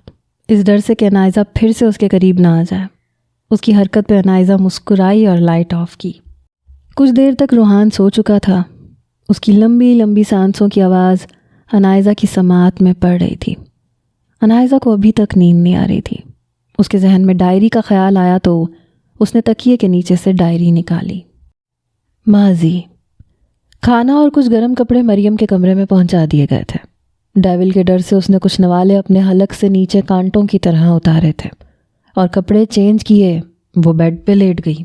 اس ڈر سے کہ عنائزہ پھر سے اس کے قریب نہ آ جائے۔ اس کی حرکت پہ عنائزہ مسکرائی اور لائٹ آف کی۔ کچھ دیر تک روحان سو چکا تھا۔ اس کی لمبی لمبی سانسوں کی آواز عنائزہ کی سماعت میں پڑ رہی تھی۔ عنائزہ کو ابھی تک نیند نہیں آ رہی تھی۔ اس کے ذہن میں ڈائری کا خیال آیا تو اس نے تکیے کے نیچے سے ڈائری نکالی۔ ماضی۔ کھانا اور کچھ گرم کپڑے مریم کے کمرے میں پہنچا دیے گئے تھے۔ ڈیول کے ڈر سے اس نے کچھ نوالے اپنے حلق سے نیچے کانٹوں کی طرح اتارے تھے اور کپڑے چینج کیے وہ بیڈ پہ لیٹ گئی۔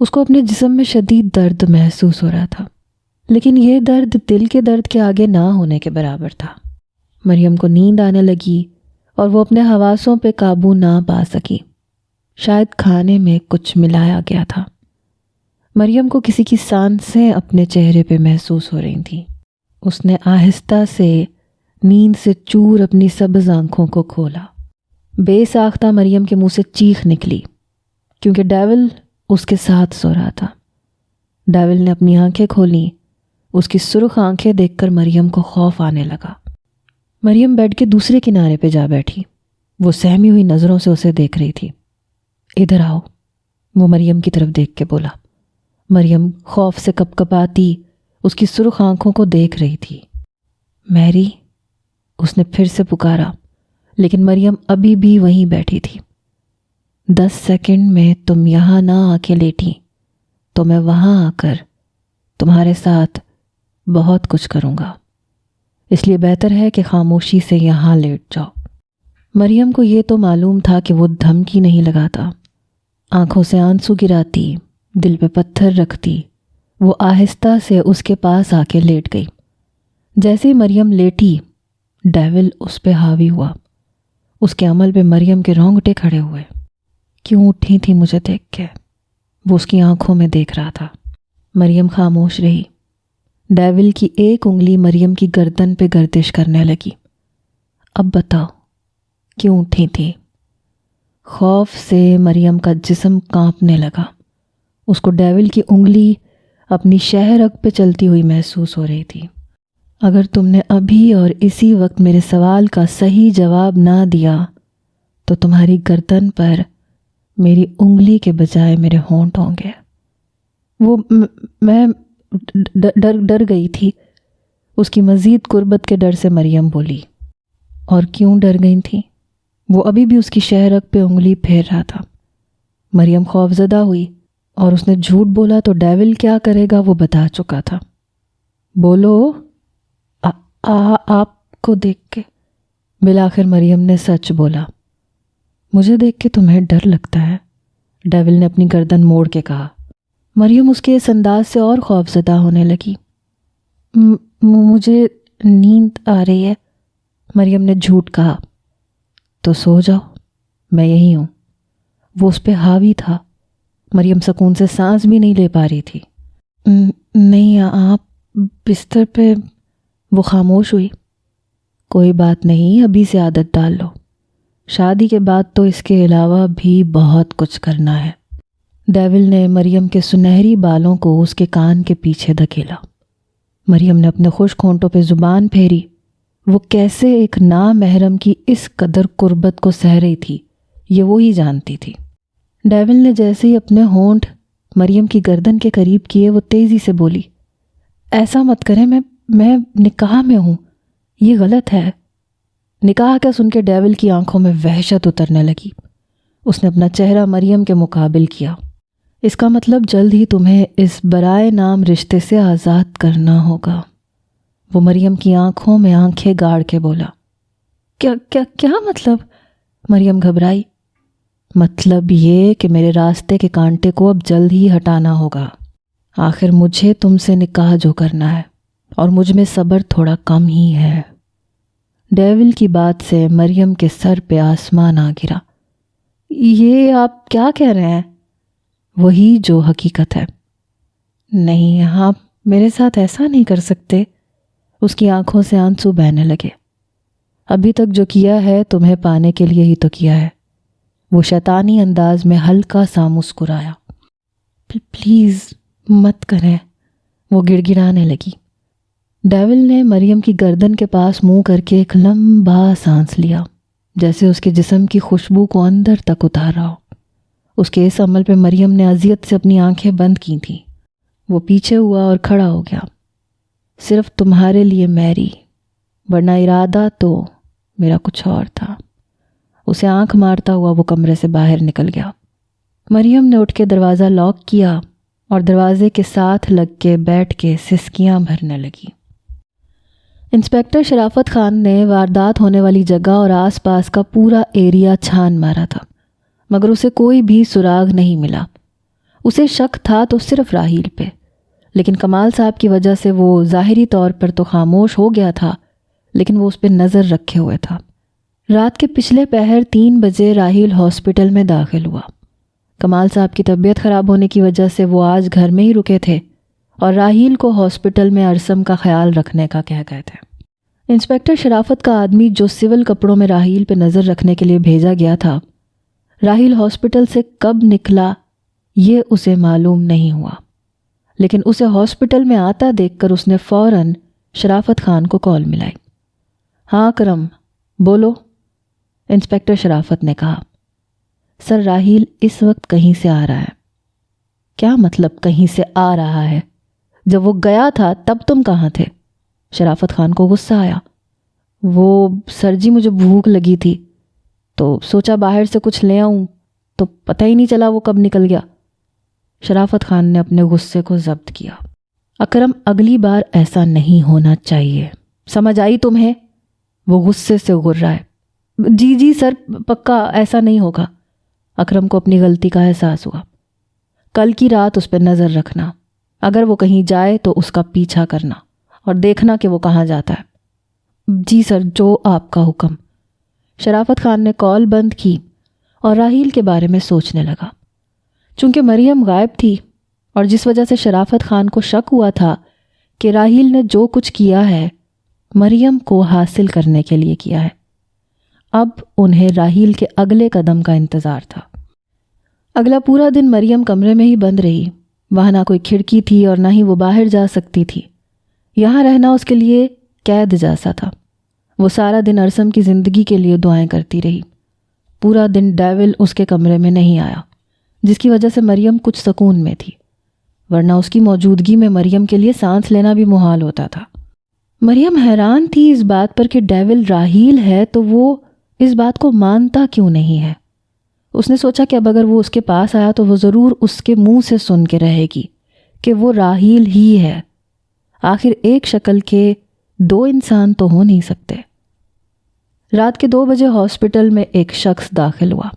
اس کو اپنے جسم میں شدید درد محسوس ہو رہا تھا، لیکن یہ درد دل کے درد کے آگے نہ ہونے کے برابر تھا۔ مریم کو نیند آنے لگی اور وہ اپنے حواسوں پہ قابو نہ پا سکی۔ شاید کھانے میں کچھ ملایا گیا تھا۔ مریم کو کسی کی سانسیں اپنے چہرے پہ محسوس ہو رہی تھیں۔ اس نے آہستہ سے نیند سے چور اپنی سبز آنکھوں کو کھولا۔ بے ساختہ مریم کے منہ سے چیخ نکلی کیونکہ ڈیول اس کے ساتھ سو رہا تھا۔ ڈیول نے اپنی آنکھیں کھولیں۔ اس کی سرخ آنکھیں دیکھ کر مریم کو خوف آنے لگا۔ مریم بیڈ کے دوسرے کنارے پہ جا بیٹھی۔ وہ سہمی ہوئی نظروں سے اسے دیکھ رہی تھی۔ ادھر آؤ، وہ مریم کی طرف دیکھ کے بولا۔ مریم خوف سے کپکپاتی اس کی سرخ آنکھوں کو دیکھ رہی تھی۔ میری، اس نے پھر سے پکارا، لیکن مریم ابھی بھی وہیں بیٹھی تھی۔ 10 سیکنڈ میں تم یہاں نہ آ کے لیٹی تو میں وہاں آ کر تمہارے ساتھ بہت کچھ کروں گا، اس لیے بہتر ہے کہ خاموشی سے یہاں لیٹ جاؤ۔ مریم کو یہ تو معلوم تھا کہ وہ دھمکی نہیں لگاتا۔ آنکھوں سے آنسو گراتی، دل پہ پتھر رکھتی، وہ آہستہ سے اس کے پاس آ کے لیٹ گئی۔ جیسے ہی مریم لیٹی، ڈیول اس پہ حاوی ہوا۔ اس کے عمل پہ مریم کے رونگٹے کھڑے ہوئے۔ کیوں اٹھی تھی مجھے دیکھ کے؟ وہ اس کی آنکھوں میں دیکھ رہا تھا۔ مریم خاموش رہی۔ ڈیول کی ایک انگلی مریم کی گردن پہ گردش کرنے لگی۔ اب بتاؤ کیوں اٹھی تھی؟ خوف سے مریم کا جسم کانپنے لگا۔ اس کو ڈیول کی انگلی اپنی شہ رگ پہ چلتی ہوئی محسوس ہو رہی تھی۔ اگر تم نے ابھی اور اسی وقت میرے سوال کا صحیح جواب نہ دیا تو تمہاری گردن پر میری انگلی کے بجائے میرے ہونٹ ہوں گے۔ میں ڈر گئی تھی۔ اس کی مزید قربت کے ڈر سے مریم بولی۔ اور کیوں ڈر گئی تھی؟ وہ ابھی بھی اس کی شہ رگ پہ انگلی پھیر رہا تھا۔ مریم خوف زدہ ہوئی اور اس نے جھوٹ بولا تو ڈیول کیا کرے گا وہ بتا چکا تھا۔ بولو، آپ کو دیکھ کے۔ بالآخر مریم نے سچ بولا۔ مجھے دیکھ کے تمہیں ڈر لگتا ہے؟ ڈیول نے اپنی گردن موڑ کے کہا۔ مریم اس کے اس انداز سے اور خوف زدہ ہونے لگی۔ مجھے نیند آ رہی ہے، مریم نے جھوٹ کہا۔ تو سو جاؤ، میں یہی ہوں۔ وہ اس پہ حاوی تھا۔ مریم سکون سے سانس بھی نہیں لے پا رہی تھی۔ نہیں، آپ بستر پہ۔ وہ خاموش ہوئی۔ کوئی بات نہیں، ابھی سے عادت ڈال لو۔ شادی کے بعد تو اس کے علاوہ بھی بہت کچھ کرنا ہے۔ ڈیول نے مریم کے سنہری بالوں کو اس کے کان کے پیچھے دھکیلا۔ مریم نے اپنے خشک ہونٹوں پہ زبان پھیری۔ وہ کیسے ایک نامحرم کی اس قدر قربت کو سہ رہی تھی، یہ وہی جانتی تھی۔ ڈیول نے جیسے ہی اپنے ہونٹ مریم کی گردن کے قریب کیے، وہ تیزی سے بولی، ایسا مت کریں، میں نکاح میں ہوں، یہ غلط ہے۔ نکاح کا سن کے ڈیول کی آنکھوں میں وحشت اترنے لگی۔ اس نے اپنا چہرہ مریم کے مقابل کیا۔ اس کا مطلب جلد ہی تمہیں اس برائے نام رشتے سے آزاد کرنا ہوگا۔ وہ مریم کی آنکھوں میں آنکھیں گاڑ کے بولا۔ کیا کیا کیا مطلب؟ مریم گھبرائی۔ مطلب یہ کہ میرے راستے کے کانٹے کو اب جلد ہی ہٹانا ہوگا۔ آخر مجھے تم سے نکاح جو کرنا ہے، اور مجھ میں صبر تھوڑا کم ہی ہے۔ ڈیول کی بات سے مریم کے سر پہ آسمان آ گرا۔ یہ آپ کیا کہہ رہے ہیں؟ وہی جو حقیقت ہے۔ نہیں، آپ میرے ساتھ ایسا نہیں کر سکتے۔ اس کی آنکھوں سے آنسو بہنے لگے۔ ابھی تک جو کیا ہے تمہیں پانے کے لیے ہی تو کیا ہے۔ وہ شیطانی انداز میں ہلکا سا مسکرایا۔ پلیز مت کریں، وہ گڑ گڑانے لگی۔ ڈیول نے مریم کی گردن کے پاس منہ کر کے ایک لمبا سانس لیا، جیسے اس کے جسم کی خوشبو کو اندر تک اتار رہا ہو۔ اس کے اس عمل پہ مریم نے اذیت سے اپنی آنکھیں بند کی تھیں۔ وہ پیچھے ہوا اور کھڑا ہو گیا۔ صرف تمہارے لیے میری، ورنہ ارادہ تو میرا کچھ اور تھا۔ اسے آنکھ مارتا ہوا وہ کمرے سے باہر نکل گیا۔ مریم نے اٹھ کے دروازہ لاک کیا اور دروازے کے ساتھ لگ کے بیٹھ کے سسکیاں بھرنے لگی۔ انسپکٹر شرافت خان نے واردات ہونے والی جگہ اور آس پاس کا پورا ایریا چھان مارا تھا، مگر اسے کوئی بھی سراغ نہیں ملا۔ اسے شک تھا تو صرف راحیل پہ، لیکن کمال صاحب کی وجہ سے وہ ظاہری طور پر تو خاموش ہو گیا تھا، لیکن وہ اس پہ نظر رکھے ہوئے تھا۔ رات کے پچھلے پہر 3 بجے راحیل ہاسپٹل میں داخل ہوا۔ کمال صاحب کی طبیعت خراب ہونے کی وجہ سے وہ آج گھر میں ہی رکے تھے اور راحیل کو ہاسپٹل میں ارسم کا خیال رکھنے کا کہہ گئے تھے۔ انسپکٹر شرافت کا آدمی جو سول کپڑوں میں راحیل پہ نظر رکھنے کے لیے بھیجا گیا تھا، راحیل ہاسپٹل سے کب نکلا یہ اسے معلوم نہیں ہوا، لیکن اسے ہاسپٹل میں آتا دیکھ کر اس نے فوراً شرافت خان کو کال ملائی۔ ہاں کرم، بولو، انسپکٹر شرافت نے کہا۔ سر، راحیل اس وقت کہیں سے آ رہا ہے۔ کیا مطلب کہیں سے آ رہا ہے؟ جب وہ گیا تھا تب تم کہاں تھے؟ شرافت خان کو غصہ آیا۔ وہ سر جی، مجھے بھوک لگی تھی تو سوچا باہر سے کچھ لے آؤں، تو پتہ ہی نہیں چلا وہ کب نکل گیا۔ شرافت خان نے اپنے غصے کو ضبط کیا۔ اکرم، اگلی بار ایسا نہیں ہونا چاہیے، سمجھ آئی تمہیں؟ وہ غصے سے غر رہا ہے۔ جی جی سر، پکا ایسا نہیں ہوگا۔ اکرم کو اپنی غلطی کا احساس ہوا۔ کل کی رات اس پہ نظر رکھنا، اگر وہ کہیں جائے تو اس کا پیچھا کرنا اور دیکھنا کہ وہ کہاں جاتا ہے۔ جی سر، جو آپ کا حکم۔ شرافت خان نے کال بند کی اور راحیل کے بارے میں سوچنے لگا۔ چونکہ مریم غائب تھی اور جس وجہ سے شرافت خان کو شک ہوا تھا کہ راحیل نے جو کچھ کیا ہے مریم کو حاصل کرنے کے لیے کیا ہے، اب انہیں راحیل کے اگلے قدم کا انتظار تھا۔ اگلا پورا دن مریم کمرے میں ہی بند رہی۔ وہاں نہ کوئی کھڑکی تھی اور نہ ہی وہ باہر جا سکتی تھی۔ یہاں رہنا اس کے لیے قید جیسا تھا۔ وہ سارا دن ارسم کی زندگی کے لیے دعائیں کرتی رہی۔ پورا دن ڈیول اس کے کمرے میں نہیں آیا، جس کی وجہ سے مریم کچھ سکون میں تھی، ورنہ اس کی موجودگی میں مریم کے لیے سانس لینا بھی محال ہوتا تھا۔ مریم حیران تھی اس بات پر کہ ڈیول راحیل ہے تو وہ اس بات کو مانتا کیوں نہیں ہے۔ اس نے سوچا کہ اب اگر وہ اس کے پاس آیا تو وہ ضرور اس کے منہ سے سن کے رہے گی کہ وہ راحیل ہی ہے۔ آخر ایک شکل کے 2 انسان تو ہو نہیں سکتے۔ رات کے 2 بجے ہاسپٹل میں ایک شخص داخل ہوا،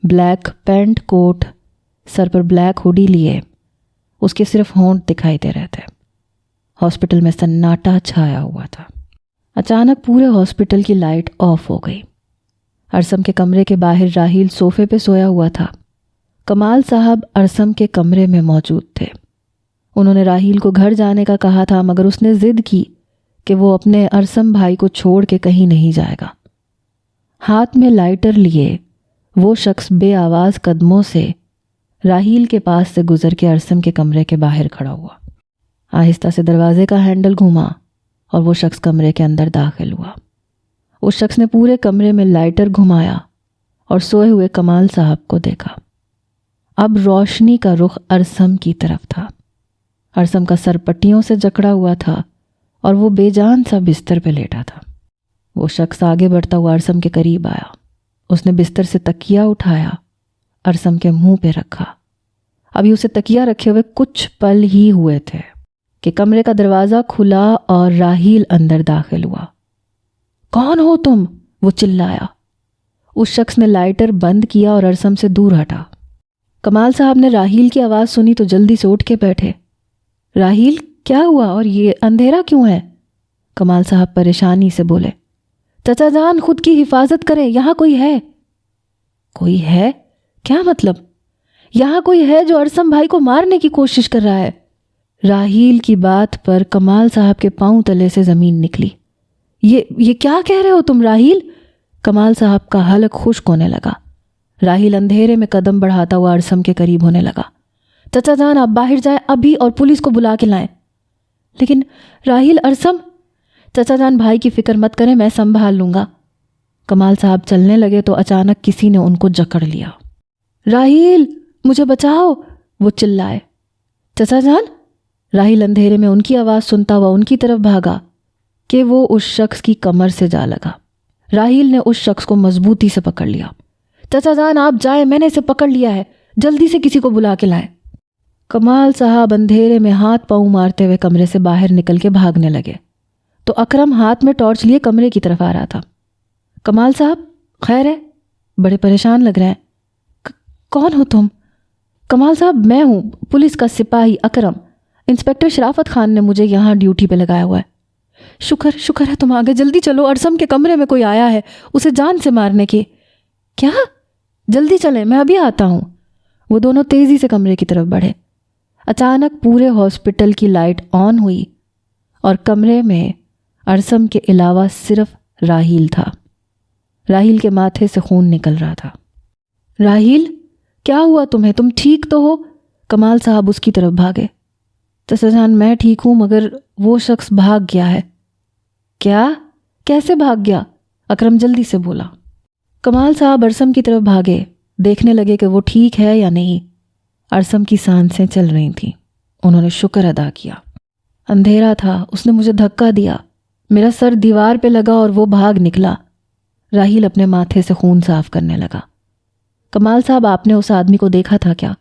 بلیک پینٹ کوٹ، سر پر بلیک ہوڈی لیے۔ اس کے صرف ہونٹ دکھائی دے رہے تھے۔ ہاسپٹل میں سناٹا چھایا ہوا تھا۔ اچانک پورے ہاسپٹل کی لائٹ آف ہو گئی۔ ارسم کے کمرے کے باہر راحیل صوفے پہ سویا ہوا تھا۔ کمال صاحب ارسم کے کمرے میں موجود تھے۔ انہوں نے راحیل کو گھر جانے کا کہا تھا، مگر اس نے ضد کی کہ وہ اپنے ارسم بھائی کو چھوڑ کے کہیں نہیں جائے گا۔ ہاتھ میں لائٹر لیے وہ شخص بے آواز قدموں سے راحیل کے پاس سے گزر کے ارسم کے کمرے کے باہر کھڑا ہوا۔ آہستہ سے دروازے کا ہینڈل گھوما اور وہ شخص کمرے کے اندر داخل ہوا۔ اس شخص نے پورے کمرے میں لائٹر گھمایا اور سوئے ہوئے کمال صاحب کو دیکھا۔ اب روشنی کا رخ ارسم کی طرف تھا۔ ارسم کا سر پٹیوں سے جکڑا ہوا تھا اور وہ بے جان سا بستر پہ لیٹا تھا۔ وہ شخص آگے بڑھتا ہوا ارسم کے قریب آیا۔ اس نے بستر سے تکیا اٹھایا، ارسم کے منہ پہ رکھا۔ ابھی اسے تکیا رکھے ہوئے کچھ پل ہی ہوئے تھے کہ کمرے کا دروازہ کھلا اور راحیل اندر داخل ہوا۔ کون ہو تم؟ وہ چلایا۔ اس شخص نے لائٹر بند کیا اور ارسم سے دور ہٹا۔ کمال صاحب نے راحیل کی آواز سنی تو جلدی سے اٹھ کے بیٹھے۔ راحیل کیا ہوا اور یہ اندھیرا کیوں ہے؟ کمال صاحب پریشانی سے بولے۔ چچا جان خود کی حفاظت کریں، یہاں کوئی ہے۔ کوئی ہے؟ کیا مطلب؟ یہاں کوئی ہے جو ارسم بھائی کو مارنے کی کوشش کر رہا ہے۔ راحیل کی بات پر کمال صاحب کے پاؤں تلے سے زمین نکلی۔ یہ کیا کہہ رہے ہو تم راحیل؟ کمال صاحب کا حلق خشک ہونے لگا۔ راحیل اندھیرے میں قدم بڑھاتا ہوا ارسم کے قریب ہونے لگا۔ چچا جان آپ باہر جائیں ابھی اور پولیس کو بلا کے لائیں۔ لیکن راحیل، ارسم… چچا جان بھائی کی فکر مت کریں، میں سنبھال لوں گا۔ کمال صاحب چلنے لگے تو اچانک کسی نے ان کو جکڑ لیا۔ راحیل مجھے بچاؤ، وہ چلائے۔ چچا جان؟ راحیل اندھیرے میں ان کی آواز سنتا ہوا ان کی طرف بھاگا کہ وہ اس شخص کی کمر سے جا لگا۔ راحیل نے اس شخص کو مضبوطی سے پکڑ لیا۔ چچا جان آپ جائیں، میں نے اسے پکڑ لیا ہے، جلدی سے کسی کو بلا کے لائیں۔ کمال صاحب اندھیرے میں ہاتھ پاؤں مارتے ہوئے کمرے سے باہر نکل کے بھاگنے لگے تو اکرم ہاتھ میں ٹارچ لیے کمرے کی طرف آ رہا تھا۔ کمال صاحب خیر ہے؟ بڑے پریشان لگ رہے ہیں۔ کون ہو تم؟ کمال صاحب میں ہوں پولیس کا سپاہی اکرم، انسپکٹر شرافت خان نے مجھے یہاں ڈیوٹی پہ لگایا ہوا ہے۔ شکر ہے تم آگے، جلدی چلو، ارسم کے کمرے میں کوئی آیا ہے اسے جان سے مارنے کی۔ کیا؟ جلدی چلیں، میں ابھی آتا ہوں۔ وہ دونوں تیزی سے کمرے کی طرف بڑھے۔ اچانک پورے ہاسپٹل کی لائٹ آن ہوئی اور کمرے میں ارسم کے علاوہ صرف راحیل تھا۔ راحیل کے ماتھے سے خون نکل رہا تھا۔ راحیل کیا ہوا تمہیں؟ تم ٹھیک تو ہو؟ کمال صاحب اس کی طرف بھاگے۔ چچا جان میں ٹھیک ہوں مگر وہ شخص بھاگ گیا ہے۔ کیا؟ کیسے بھاگ گیا؟ اکرم جلدی سے بولا۔ کمال صاحب ارسم کی طرف بھاگے، دیکھنے لگے کہ وہ ٹھیک ہے یا نہیں۔ ارسم کی سانسیں چل رہی تھیں۔ انہوں نے شکر ادا کیا۔ اندھیرا تھا، اس نے مجھے دھکا دیا، میرا سر دیوار پہ لگا اور وہ بھاگ نکلا۔ راحیل اپنے ماتھے سے خون صاف کرنے لگا۔ کمال صاحب آپ نے اس آدمی کو دیکھا تھا کیا؟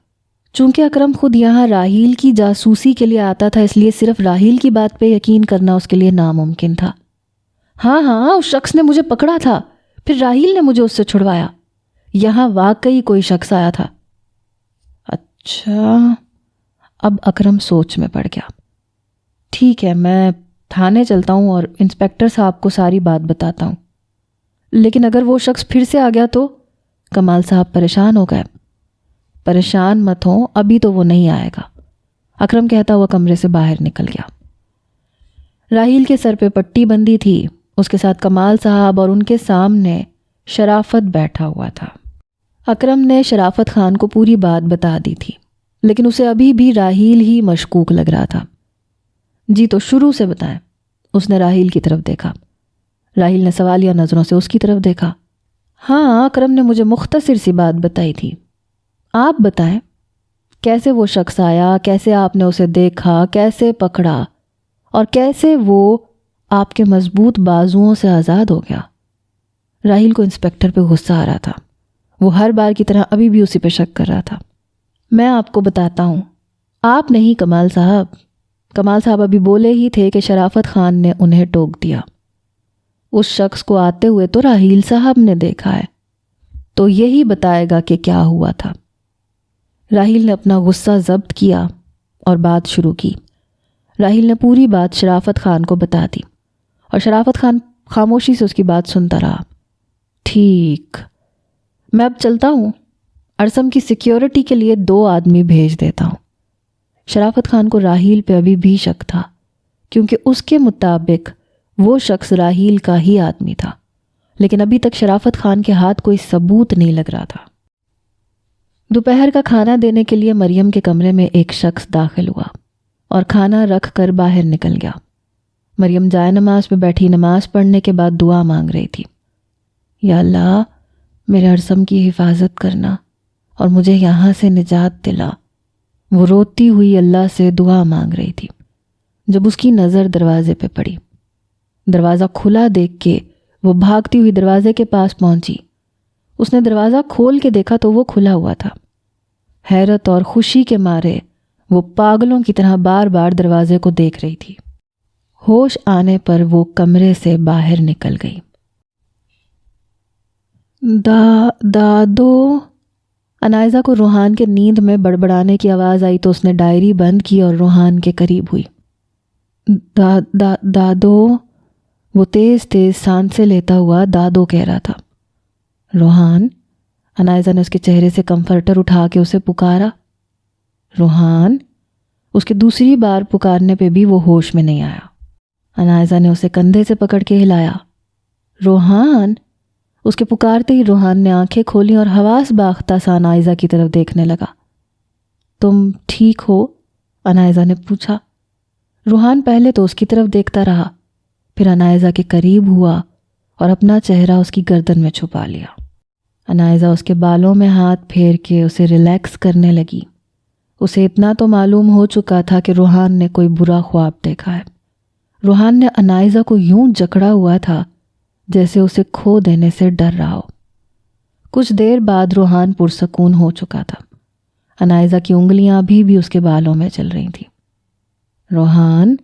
چونکہ اکرم خود یہاں راحیل کی جاسوسی کے لیے آتا تھا اس لیے صرف راحیل کی بات پہ یقین کرنا اس کے لیے ناممکن تھا۔ ہاں اس شخص نے مجھے پکڑا تھا، پھر راحیل نے مجھے اس سے چھڑوایا۔ یہاں واقعی کوئی شخص آیا تھا۔ اچھا، اب اکرم سوچ میں پڑ گیا۔ ٹھیک ہے، میں تھانے چلتا ہوں اور انسپکٹر صاحب کو ساری بات بتاتا ہوں۔ لیکن اگر وہ شخص پھر سے آ گیا تو؟ کمال صاحب پریشان ہو گئے۔ پریشان مت ہوں، ابھی تو وہ نہیں آئے گا، اکرم کہتا ہوا کمرے سے باہر نکل گیا۔ راحیل کے سر پہ پٹی بندھی تھی، اس کے ساتھ کمال صاحب اور ان کے سامنے شرافت بیٹھا ہوا تھا۔ اکرم نے شرافت خان کو پوری بات بتا دی تھی لیکن اسے ابھی بھی راحیل ہی مشکوک لگ رہا تھا۔ جی تو شروع سے بتائیں۔ اس نے راحیل کی طرف دیکھا۔ راحیل نے سوالیہ نظروں سے اس کی طرف دیکھا۔ ہاں، اکرم نے مجھے مختصر سی بات بتائی تھی، آپ بتائیں کیسے وہ شخص آیا، کیسے آپ نے اسے دیکھا، کیسے پکڑا اور کیسے وہ آپ کے مضبوط بازوؤں سے آزاد ہو گیا۔ راحیل کو انسپکٹر پہ غصہ آ رہا تھا، وہ ہر بار کی طرح ابھی بھی اسی پہ شک کر رہا تھا۔ میں آپ کو بتاتا ہوں۔ آپ نہیں کمال صاحب۔ کمال صاحب ابھی بولے ہی تھے کہ شرافت خان نے انہیں ٹوک دیا۔ اس شخص کو آتے ہوئے تو راحیل صاحب نے دیکھا ہے، تو یہی بتائے گا کہ کیا ہوا تھا۔ راحیل نے اپنا غصہ ضبط کیا اور بات شروع کی۔ راحیل نے پوری بات شرافت خان کو بتا دی اور شرافت خان خاموشی سے اس کی بات سنتا رہا۔ ٹھیک، میں اب چلتا ہوں، ارسم کی سیکیورٹی کے لیے 2 آدمی بھیج دیتا ہوں۔ شرافت خان کو راحیل پہ ابھی بھی شک تھا کیونکہ اس کے مطابق وہ شخص راحیل کا ہی آدمی تھا، لیکن ابھی تک شرافت خان کے ہاتھ کوئی ثبوت نہیں لگ رہا تھا۔ دوپہر کا کھانا دینے کے لیے مریم کے کمرے میں ایک شخص داخل ہوا اور کھانا رکھ کر باہر نکل گیا۔ مریم جائے نماز پہ بیٹھی نماز پڑھنے کے بعد دعا مانگ رہی تھی۔ یا اللہ، میرے ارسم کی حفاظت کرنا اور مجھے یہاں سے نجات دلا۔ وہ روتی ہوئی اللہ سے دعا مانگ رہی تھی جب اس کی نظر دروازے پہ پڑی۔ دروازہ کھلا دیکھ کے وہ بھاگتی ہوئی دروازے کے پاس پہنچی۔ اس نے دروازہ کھول کے دیکھا تو وہ کھلا ہوا تھا۔ حیرت اور خوشی کے مارے وہ پاگلوں کی طرح بار بار دروازے کو دیکھ رہی تھی۔ ہوش آنے پر وہ کمرے سے باہر نکل گئی۔ دادو، انائزہ کو روحان کے نیند میں بڑبڑانے کی آواز آئی تو اس نے ڈائری بند کی اور روحان کے قریب ہوئی۔ دادو، وہ تیز تیز سانسیں لیتا ہوا دادو کہہ رہا تھا۔ روحان، انائزہ نے اس کے چہرے سے کمفرٹر اٹھا کے اسے پکارا۔ روحان، اس کے دوسری بار پکارنے پہ بھی وہ ہوش میں نہیں آیا۔ انائزہ نے اسے کندھے سے پکڑ کے ہلایا۔ روحان، اس کے پکارتے ہی روحان نے آنکھیں کھولی اور حواس باختہ سا انائزہ کی طرف دیکھنے لگا۔ تم ٹھیک ہو؟ انائزہ نے پوچھا۔ روحان پہلے تو اس کی طرف دیکھتا رہا، پھر انائزہ کے قریب ہوا اور اپنا چہرہ اس کی گردن میں چھپا لیا۔ انائزہ اس کے بالوں میں ہاتھ پھیر کے اسے ریلیکس کرنے لگی۔ اسے اتنا تو معلوم ہو چکا تھا کہ روحان نے کوئی برا خواب دیکھا ہے۔ روحان نے انائزہ کو یوں جکڑا ہوا تھا جیسے اسے کھو دینے سے ڈر رہا ہو۔ کچھ دیر بعد روحان پرسکون ہو چکا تھا۔ انائزہ کی انگلیاں بھی اس کے بالوں میں چل رہی تھیں۔ روحان،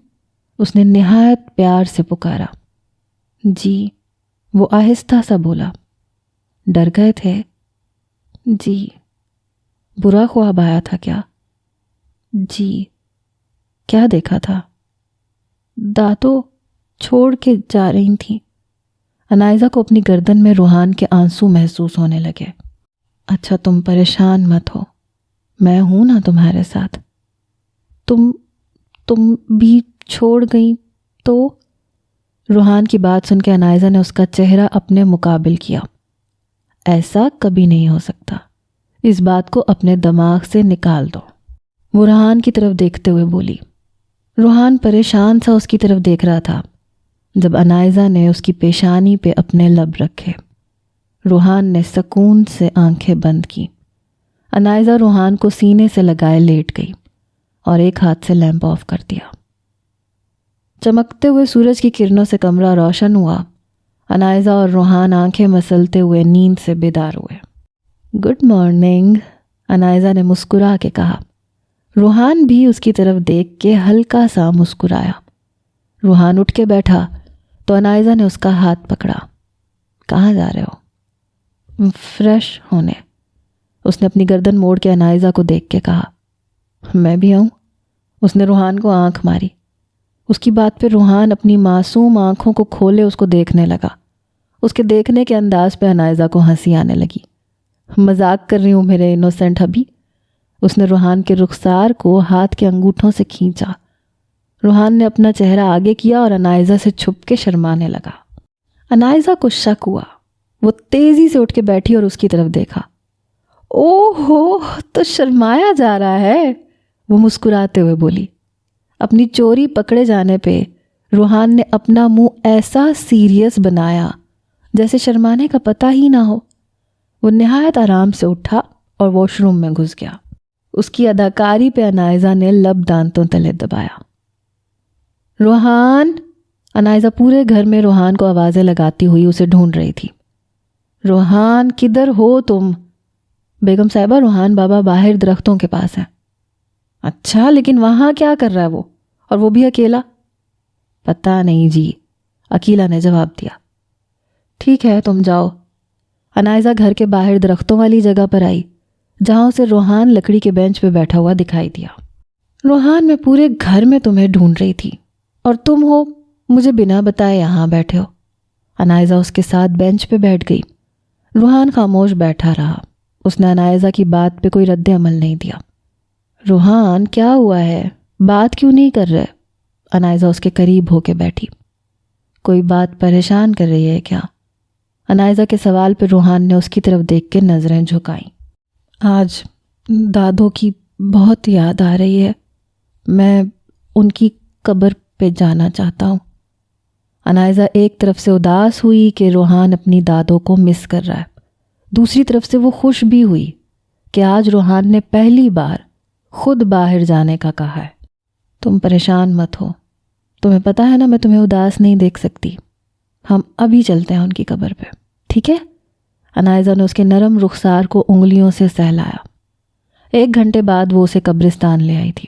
اس نے نہایت پیار سے پکارا۔ جی، وہ آہستہ سا بولا۔ ڈر گئے تھے؟ جی۔ برا خواب آیا تھا کیا؟ جی۔ کیا دیکھا تھا؟ دادو چھوڑ کے جا رہی تھیں۔ انائزہ کو اپنی گردن میں روحان کے آنسو محسوس ہونے لگے۔ اچھا، تم پریشان مت ہو، میں ہوں نا تمہارے ساتھ۔ تم بھی چھوڑ گئی تو؟ روحان کی بات سن کے انائزہ نے اس کا چہرہ اپنے مقابل کیا۔ ایسا کبھی نہیں ہو سکتا، اس بات کو اپنے دماغ سے نکال دو، وہ روحان کی طرف دیکھتے ہوئے بولی۔ روحان پریشان سا اس کی طرف دیکھ رہا تھا جب انائزہ نے اس کی پیشانی پہ اپنے لب رکھے۔ روحان نے سکون سے آنکھیں بند کی۔ انائزہ روحان کو سینے سے لگائے لیٹ گئی اور ایک ہاتھ سے لیمپ آف کر دیا۔ چمکتے ہوئے سورج کی کرنوں سے کمرہ روشن ہوا۔ انائزہ اور روحان آنکھیں مسلتے ہوئے نیند سے بیدار ہوئے۔ گڈ مارننگ، انائزہ نے مسکرا کے کہا۔ روحان بھی اس کی طرف دیکھ کے ہلکا سا مسکرایا۔ روحان اٹھ کے بیٹھا تو انائزہ نے اس کا ہاتھ پکڑا۔ کہاں جا رہے ہو؟ فریش ہونے، اس نے اپنی گردن موڑ کے انائزہ کو دیکھ کے کہا۔ میں بھی آؤں؟ اس نے روحان کو آنکھ ماری۔ اس کی بات پہ روحان اپنی معصوم آنکھوں کو کھولے اس کو دیکھنے لگا۔ اس کے دیکھنے کے انداز پہ انائزہ کو ہنسی آنے لگی۔ مذاق کر رہی ہوں میرے انوسینٹ حبی؟ اس نے روحان کے رخسار کو ہاتھ کے انگوٹھوں سے کھینچا۔ روحان نے اپنا چہرہ آگے کیا اور انائزہ سے چھپ کے شرمانے لگا۔ انائزہ کو شک ہوا۔ وہ تیزی سے اٹھ کے بیٹھی اور اس کی طرف دیکھا۔ اوہ ہو، تو شرمایا جا رہا ہے، وہ مسکراتے ہوئے بولی۔ اپنی چوری پکڑے جانے پہ روحان نے اپنا منہ ایسا سیریس بنایا جیسے شرمانے کا پتہ ہی نہ ہو۔ وہ نہایت آرام سے اٹھا اور واش روم میں گھس گیا۔ اس کی اداکاری پہ انائزہ نے لب دانتوں تلے دبایا۔ روحان، انائزہ پورے گھر میں روحان کو آوازیں لگاتی ہوئی اسے ڈھونڈ رہی تھی۔ روحان، کدھر ہو تم؟ بیگم صاحبہ، روحان بابا باہر درختوں کے پاس ہیں۔ اچھا، لیکن وہاں کیا کر رہا ہے وہ، اور وہ بھی اکیلا؟ پتہ نہیں جی، عقیلہ نے جواب دیا۔ ٹھیک ہے، تم جاؤ۔ انائزہ گھر کے باہر درختوں والی جگہ پر آئی جہاں اسے روحان لکڑی کے بینچ پہ بیٹھا ہوا دکھائی دیا۔ روحان، میں پورے گھر میں تمہیں ڈھونڈ رہی تھی اور تم ہو مجھے بنا بتائے یہاں بیٹھے ہو۔ انائزہ اس کے ساتھ بینچ پہ بیٹھ گئی۔ روحان خاموش بیٹھا رہا۔ اس نے انائزہ کی بات پہ کوئی رد عمل نہیں دیا۔ روحان، کیا ہوا ہے؟ بات کیوں نہیں کر رہے؟ انائزہ اس کے قریب ہو کے بیٹھی۔ کوئی بات پریشان کر رہی ہے کیا؟ انائزہ کے سوال پہ روحان نے اس کی طرف دیکھ کے نظریں جھکائیں۔ آج دادو کی بہت یاد آ رہی ہے، میں ان کی قبر پہ جانا چاہتا ہوں۔ انائزہ ایک طرف سے اداس ہوئی کہ روحان اپنی دادو کو مس کر رہا ہے، دوسری طرف سے وہ خوش بھی ہوئی کہ آج روحان نے پہلی بار خود باہر جانے کا کہا ہے۔ تم پریشان مت ہو، تمہیں پتہ ہے نا میں تمہیں اداس نہیں دیکھ سکتی۔ ہم ابھی چلتے ہیں ان کی قبر پہ، ٹھیک ہے؟ انائزہ نے اس کے نرم رخسار کو انگلیوں سے سہلایا۔ 1 گھنٹے بعد وہ اسے قبرستان لے آئی تھی۔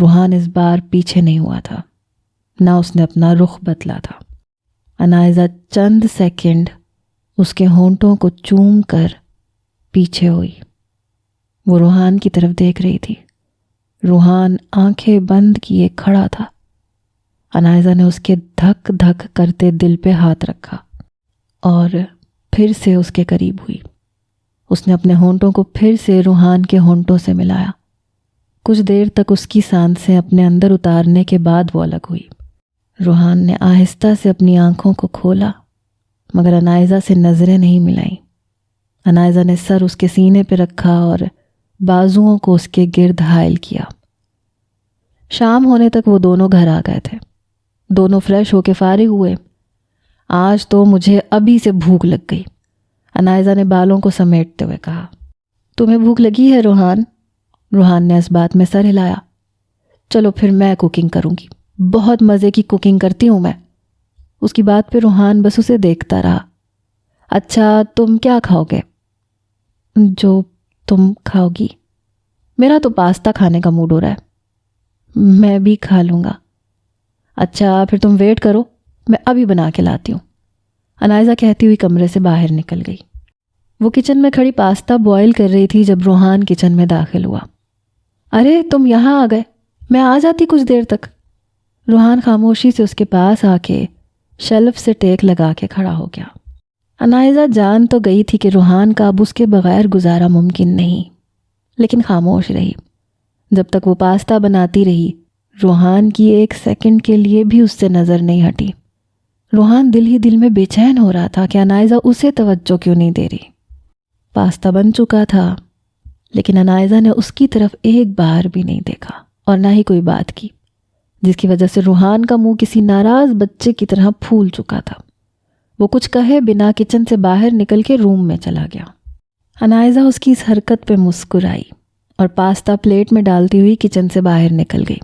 روحان اس بار پیچھے نہیں ہوا تھا، نہ اس نے اپنا رخ بدلا تھا۔ انائزہ چند سیکنڈ اس کے ہونٹوں کو چوم کر پیچھے ہوئی۔ وہ روحان کی طرف دیکھ رہی تھی۔ روحان آنکھیں بند کیے کھڑا تھا۔ انائزہ نے اس کے دھک دھک کرتے دل پہ ہاتھ رکھا اور پھر سے اس کے قریب ہوئی۔ اس نے اپنے ہونٹوں کو پھر سے روحان کے ہونٹوں سے ملایا۔ کچھ دیر تک اس کی سانسیں اپنے اندر اتارنے کے بعد وہ الگ ہوئی۔ روحان نے آہستہ سے اپنی آنکھوں کو کھولا، مگر انائزہ سے نظریں نہیں ملائیں۔ انائزہ نے سر اس کے سینے پہ رکھا اور بازوؤں کو اس کے گرد حائل کیا۔ شام ہونے تک وہ دونوں گھر آ گئے تھے۔ دونوں فریش ہو کے فارغ ہوئے۔ آج تو مجھے ابھی سے بھوک لگ گئی، انائزہ نے بالوں کو سمیٹتے ہوئے کہا۔ تمہیں بھوک لگی ہے روحان؟ روحان نے اس بات میں سر ہلایا۔ چلو پھر میں کوکنگ کروں گی، بہت مزے کی کوکنگ کرتی ہوں میں۔ اس کی بات پہ روحان بس اسے دیکھتا رہا۔ اچھا تم کیا کھاؤ گے؟ جو تم کھاؤ گی۔ میرا تو پاستا کھانے کا موڈ ہو رہا ہے۔ میں بھی کھا لوں گا۔ اچھا پھر تم ویٹ کرو، میں ابھی بنا کے لاتی ہوں، انائزہ کہتی ہوئی کمرے سے باہر نکل گئی۔ وہ کچن میں کھڑی پاستا بوائل کر رہی تھی جب روحان کچن میں داخل ہوا۔ ارے تم یہاں آ گئے، میں آ جاتی کچھ دیر تک۔ روحان خاموشی سے اس کے پاس آ کے شیلف سے ٹیک لگا کے کھڑا ہو گیا۔ انائزہ جان تو گئی تھی کہ روحان کا اب اس کے بغیر گزارا ممکن نہیں، لیکن خاموش رہی۔ جب تک وہ پاستا بناتی رہی، روحان کی ایک سیکنڈ کے لیے بھی اس سے نظر نہیں ہٹی۔ روحان دل ہی دل میں بے چین ہو رہا تھا کہ انائزہ اسے توجہ کیوں نہیں دے رہی۔ پاستا بن چکا تھا، لیکن انائزہ نے اس کی طرف ایک بار بھی نہیں دیکھا اور نہ ہی کوئی بات کی، جس کی وجہ سے روحان کا منہ کسی ناراض بچے کی طرح پھول چکا تھا۔ وہ کچھ کہے بنا کچن سے باہر نکل کے روم میں چلا گیا۔ انائزہ اس کی اس حرکت پہ مسکرائی اور پاستا پلیٹ میں ڈالتی ہوئی کچن سے باہر نکل گئی۔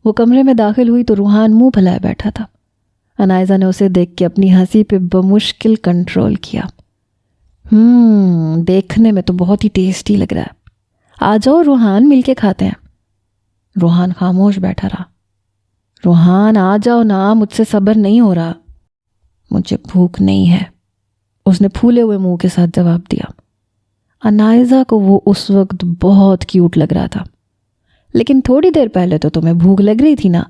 وہ کمرے میں داخل ہوئی تو روحان منہ پھلائے بیٹھا تھا۔ انائزہ نے اسے دیکھ کے اپنی ہنسی پہ بمشکل کنٹرول کیا۔ دیکھنے میں تو بہت ہی ٹیسٹی لگ رہا ہے، آ جاؤ روحان مل کے کھاتے ہیں۔ روحان خاموش بیٹھا رہا۔ روحان آ جاؤ نا، مجھ سے صبر نہیں ہو رہا۔ مجھے بھوک نہیں ہے، اس نے پھولے ہوئے منہ کے ساتھ جواب دیا۔ انائزہ کو وہ اس وقت بہت کیوٹ لگ رہا تھا۔ لیکن تھوڑی دیر پہلے تو تمہیں بھوک لگ رہی تھی نا؟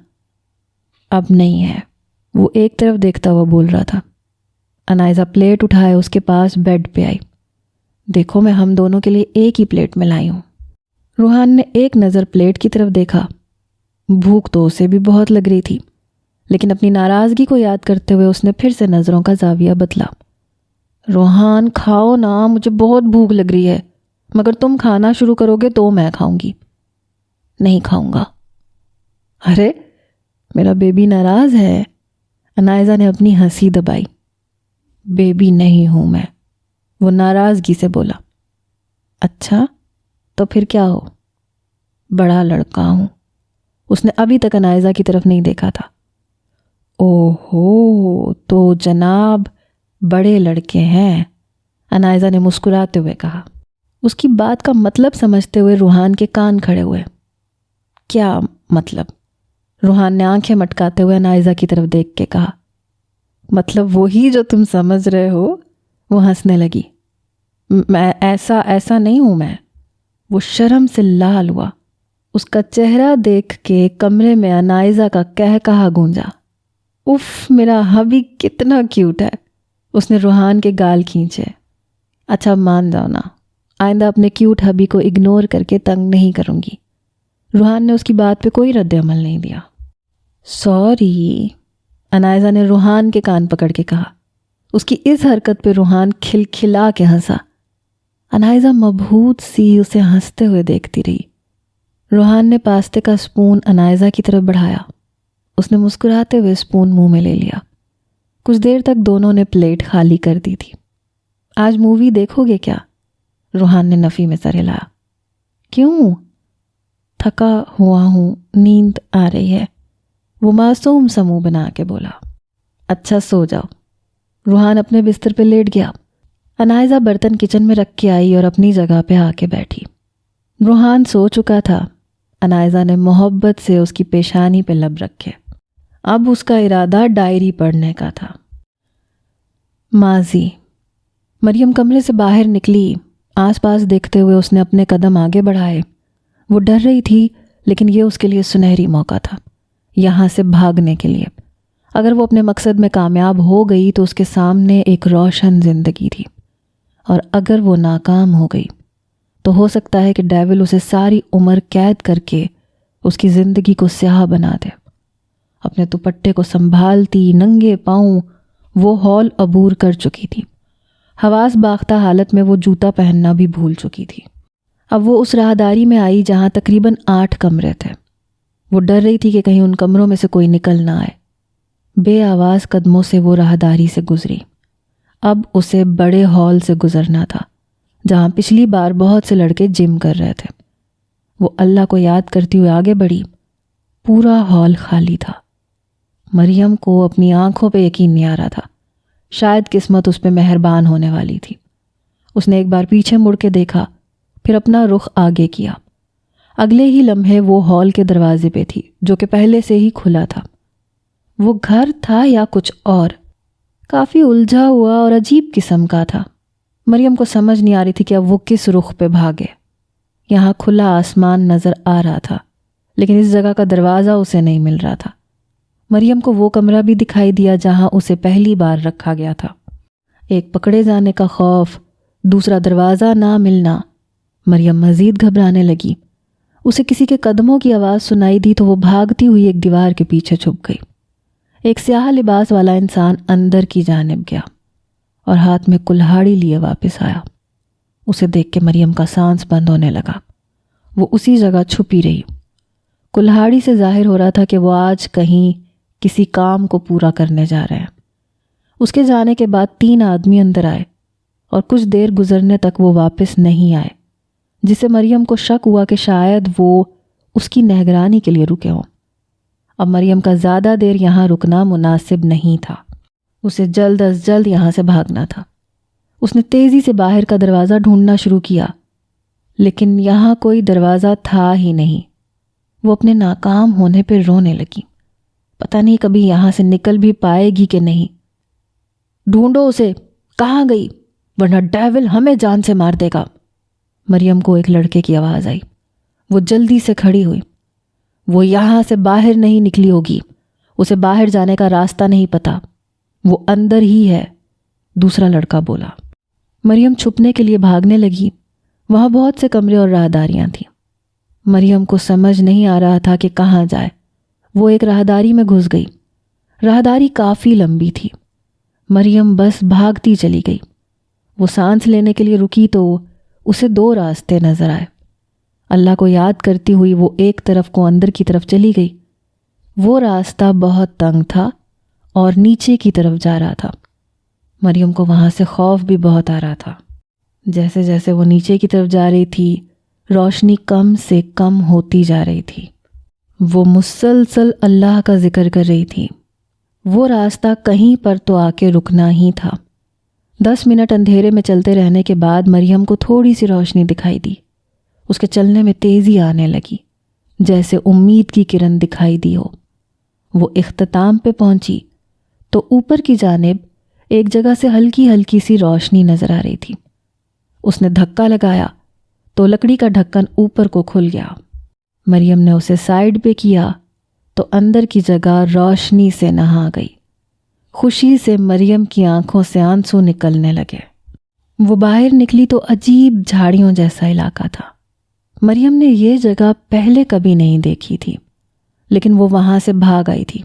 اب نہیں ہے، وہ ایک طرف دیکھتا ہوا بول رہا تھا۔ انائزہ پلیٹ اٹھائے اس کے پاس بیڈ پہ آئی۔ دیکھو میں ہم دونوں کے لیے ایک ہی پلیٹ میں لائی ہوں۔ روحان نے ایک نظر پلیٹ کی طرف دیکھا۔ بھوک تو اسے بھی بہت لگ رہی تھی، لیکن اپنی ناراضگی کو یاد کرتے ہوئے اس نے پھر سے نظروں کا زاویہ بدلا۔ روحان کھاؤ نا، مجھے بہت بھوک لگ رہی ہے، مگر تم کھانا شروع کرو گے تو میں کھاؤں گی۔ نہیں کھاؤں گا۔ ارے میرا بیبی ناراض ہے۔ انائزہ نے اپنی ہنسی دبائی۔ بیبی نہیں ہوں میں، وہ ناراضگی سے بولا۔ اچھا تو پھر کیا ہو؟ بڑا لڑکا ہوں۔ اس نے ابھی تک انائزہ کی طرف نہیں دیکھا تھا۔ اوہو، تو جناب بڑے لڑکے ہیں، انائزہ نے مسکراتے ہوئے کہا۔ اس کی بات کا مطلب سمجھتے ہوئے روحان کے کان کھڑے ہوئے۔ کیا مطلب؟ روحان نے آنکھیں مٹکاتے ہوئے انائزہ کی طرف دیکھ کے کہا۔ مطلب وہی جو تم سمجھ رہے ہو۔ وہ ہنسنے لگی۔ میں ایسا نہیں ہوں میں۔ وہ شرم سے لال ہوا۔ اس کا چہرہ دیکھ کے کمرے میں انائزہ کا کہا گونجا۔ اف میرا ہبی کتنا کیوٹ ہے۔ اس نے روحان کے گال کھینچے۔ اچھا مان جاؤ نا، آئندہ اپنے کیوٹ ہبی کو اگنور کر کے تنگ نہیں کروں گی۔ روحان نے اس کی بات پہ کوئی رد عمل نہیں دیا۔ سوری، انائزہ نے روحان کے کان پکڑ کے کہا۔ اس کی اس حرکت پہ روحان کھلکھلا کے ہنسا۔ انائزہ مبہوت سی اسے ہنستے ہوئے دیکھتی رہی۔ روحان نے پاستے کا سپون انائزہ کی طرف بڑھایا۔ اس نے مسکراتے ہوئے سپون منہ میں لے لیا۔ کچھ دیر تک دونوں نے پلیٹ خالی کر دی تھی۔ آج مووی دیکھو گے کیا؟ روحان نے نفی میں سر ہلایا۔ کیوں؟ تھکا ہوا ہوں، نیند آ رہی ہے، وہ معصوم سا منہ بنا کے بولا۔ اچھا سو جاؤ۔ روحان اپنے بستر پہ لیٹ گیا۔ انائزہ برتن کچن میں رکھ کے آئی اور اپنی جگہ پہ آ کے بیٹھی۔ روحان سو چکا تھا۔ انائزہ نے محبت سے اس کی پیشانی پہ لب رکھے۔ اب اس کا ارادہ ڈائری پڑھنے کا تھا۔ ماضی۔ مریم کمرے سے باہر نکلی۔ آس پاس دیکھتے ہوئے اس نے اپنے قدم آگے بڑھائے۔ وہ ڈر رہی تھی، لیکن یہ اس کے لیے سنہری موقع تھا، یہاں سے بھاگنے کے لیے۔ اگر وہ اپنے مقصد میں کامیاب ہو گئی تو اس کے سامنے ایک روشن زندگی تھی، اور اگر وہ ناکام ہو گئی تو ہو سکتا ہے کہ ڈیول اسے ساری عمر قید کر کے اس کی زندگی کو سیاہ بنا دے۔ اپنے دوپٹے کو سنبھالتی ننگے پاؤں وہ ہال عبور کر چکی تھی۔ حواس باختہ حالت میں وہ جوتا پہننا بھی بھول چکی تھی۔ اب وہ اس راہداری میں آئی جہاں تقریباً 8 کمرے تھے۔ وہ ڈر رہی تھی کہ کہیں ان کمروں میں سے کوئی نکل نہ آئے۔ بے آواز قدموں سے وہ راہداری سے گزری۔ اب اسے بڑے ہال سے گزرنا تھا جہاں پچھلی بار بہت سے لڑکے جم کر رہے تھے۔ وہ اللہ کو یاد کرتی ہوئے آگے بڑھی۔ پورا ہال خالی تھا۔ مریم کو اپنی آنکھوں پہ یقین نہیں آ رہا تھا۔ شاید قسمت اس پہ مہربان ہونے والی تھی۔ اس نے ایک بار پیچھے مڑ کے دیکھا، پھر اپنا رخ آگے کیا۔ اگلے ہی لمحے وہ ہال کے دروازے پہ تھی جو کہ پہلے سے ہی کھلا تھا۔ وہ گھر تھا یا کچھ اور؟ کافی الجھا ہوا اور عجیب قسم کا تھا۔ مریم کو سمجھ نہیں آ رہی تھی کہ اب وہ کس رخ پہ بھاگے۔ یہاں کھلا آسمان نظر آ رہا تھا، لیکن اس جگہ کا دروازہ اسے نہیں مل رہا تھا۔ مریم کو وہ کمرہ بھی دکھائی دیا جہاں اسے پہلی بار رکھا گیا تھا۔ ایک پکڑے جانے کا خوف، دوسرا دروازہ نہ ملنا۔ مریم مزید گھبرانے لگی۔ اسے کسی کے قدموں کی آواز سنائی دی تو وہ بھاگتی ہوئی ایک دیوار کے پیچھے چھپ گئی۔ ایک سیاہ لباس والا انسان اندر کی جانب گیا اور ہاتھ میں کلہاڑی لیے واپس آیا۔ اسے دیکھ کے مریم کا سانس بند ہونے لگا۔ وہ اسی جگہ چھپی رہی۔ کلہاڑی سے ظاہر ہو رہا تھا کہ وہ آج کہیں کسی کام کو پورا کرنے جا رہے ہیں۔ اس کے جانے کے بعد 3 آدمی اندر آئے اور کچھ دیر گزرنے تک وہ واپس نہیں آئے، جس سے مریم کو شک ہوا کہ شاید وہ اس کی نگرانی کے لیے رکے ہوں۔ اب مریم کا زیادہ دیر یہاں رکنا مناسب نہیں تھا۔ اسے جلد از جلد یہاں سے بھاگنا تھا۔ اس نے تیزی سے باہر کا دروازہ ڈھونڈنا شروع کیا، لیکن یہاں کوئی دروازہ تھا ہی نہیں۔ وہ اپنے ناکام ہونے پہ رونے لگی۔ پتہ نہیں کبھی یہاں سے نکل بھی پائے گی کہ نہیں۔ ڈھونڈو اسے، کہاں گئی، ورنہ ڈیول ہمیں جان سے مار دے گا۔ مریم کو ایک لڑکے کی آواز آئی۔ وہ جلدی سے کھڑی ہوئی۔ وہ یہاں سے باہر نہیں نکلی ہوگی، اسے باہر جانے کا راستہ نہیں پتا، وہ اندر ہی ہے، دوسرا لڑکا بولا۔ مریم چھپنے کے لیے بھاگنے لگی۔ وہاں بہت سے کمرے اور راہداریاں تھیں۔ مریم کو سمجھ نہیں آ رہا تھا کہ کہاں جائے۔ وہ ایک راہداری میں گھس گئی۔ راہداری کافی لمبی تھی۔ مریم بس بھاگتی چلی گئی۔ وہ سانس لینے کے لیے رکی تو اسے 2 راستے نظر آئے۔ اللہ کو یاد کرتی ہوئی وہ ایک طرف کو اندر کی طرف چلی گئی۔ وہ راستہ بہت تنگ تھا اور نیچے کی طرف جا رہا تھا۔ مریم کو وہاں سے خوف بھی بہت آ رہا تھا۔ جیسے جیسے وہ نیچے کی طرف جا رہی تھی، روشنی کم سے کم ہوتی جا رہی تھی۔ وہ مسلسل اللہ کا ذکر کر رہی تھی۔ وہ راستہ کہیں پر تو آ کے رکنا ہی تھا۔ 10 منٹ اندھیرے میں چلتے رہنے کے بعد مریم کو تھوڑی سی روشنی دکھائی دی۔ اس کے چلنے میں تیزی آنے لگی، جیسے امید کی کرن دکھائی دی ہو۔ وہ اختتام پہ پہنچی تو اوپر کی جانب ایک جگہ سے ہلکی ہلکی سی روشنی نظر آ رہی تھی۔ اس نے دھکا لگایا تو لکڑی کا ڈھکن اوپر کو کھل گیا۔ مریم نے اسے سائیڈ پہ کیا تو اندر کی جگہ روشنی سے نہا گئی۔ خوشی سے مریم کی آنکھوں سے آنسو نکلنے لگے۔ وہ باہر نکلی تو عجیب جھاڑیوں جیسا علاقہ تھا۔ مریم نے یہ جگہ پہلے کبھی نہیں دیکھی تھی، لیکن وہ وہاں سے بھاگ آئی تھی۔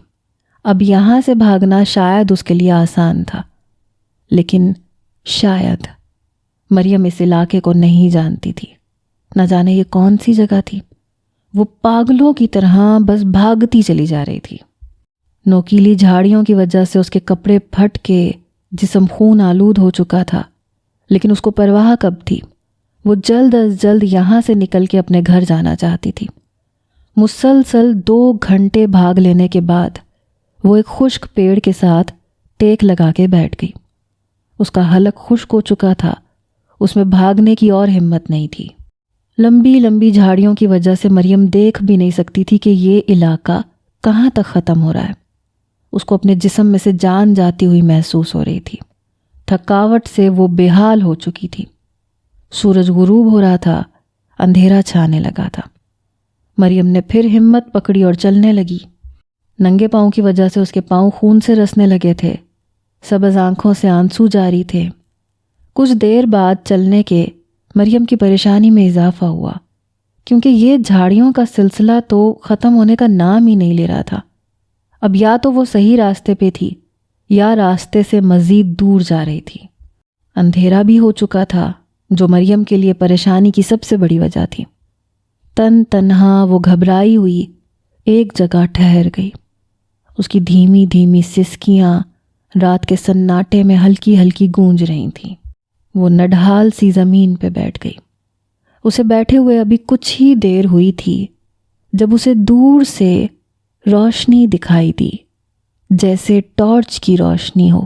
اب یہاں سے بھاگنا شاید اس کے لیے آسان تھا، لیکن شاید مریم اس علاقے کو نہیں جانتی تھی۔ نہ جانے یہ کون سی جگہ تھی۔ وہ پاگلوں کی طرح بس بھاگتی چلی جا رہی تھی۔ نوکیلی جھاڑیوں کی وجہ سے اس کے کپڑے پھٹ کے جسم خون آلود ہو چکا تھا، لیکن اس کو پرواہ کب تھی۔ وہ جلد از جلد یہاں سے نکل کے اپنے گھر جانا چاہتی تھی۔ مسلسل 2 گھنٹے بھاگ لینے کے بعد وہ ایک خشک پیڑ کے ساتھ ٹیک لگا کے بیٹھ گئی۔ اس کا حلق خشک ہو چکا تھا، اس میں بھاگنے کی اور ہمت نہیں تھی۔ لمبی لمبی جھاڑیوں کی وجہ سے مریم دیکھ بھی نہیں سکتی تھی کہ یہ علاقہ کہاں تک ختم ہو رہا ہے۔ اس کو اپنے جسم میں سے جان جاتی ہوئی محسوس ہو رہی تھی۔ تھکاوٹ سے وہ بے حال ہو چکی تھی۔ سورج غروب ہو رہا تھا، اندھیرا چھانے لگا تھا۔ مریم نے پھر ہمت پکڑی اور چلنے لگی۔ ننگے پاؤں کی وجہ سے اس کے پاؤں خون سے رسنے لگے تھے، سبز آنکھوں سے آنسو جاری تھے۔ کچھ دیر بعد چلنے کے مریم کی پریشانی میں اضافہ ہوا، کیونکہ یہ جھاڑیوں کا سلسلہ تو ختم ہونے کا نام ہی نہیں لے رہا تھا۔ اب یا تو وہ صحیح راستے پہ تھی یا راستے سے مزید دور جا رہی تھی۔ اندھیرا بھی ہو چکا تھا، جو مریم کے لیے پریشانی کی سب سے بڑی وجہ تھی۔ تنہا وہ گھبرائی ہوئی ایک جگہ ٹھہر گئی۔ اس کی دھیمی دھیمی سسکیاں رات کے سناٹے میں ہلکی ہلکی گونج رہی تھیں۔ وہ نڈھال سی زمین پہ بیٹھ گئی۔ اسے بیٹھے ہوئے ابھی کچھ ہی دیر ہوئی تھی جب اسے دور سے روشنی دکھائی دی، جیسے ٹارچ کی روشنی ہو۔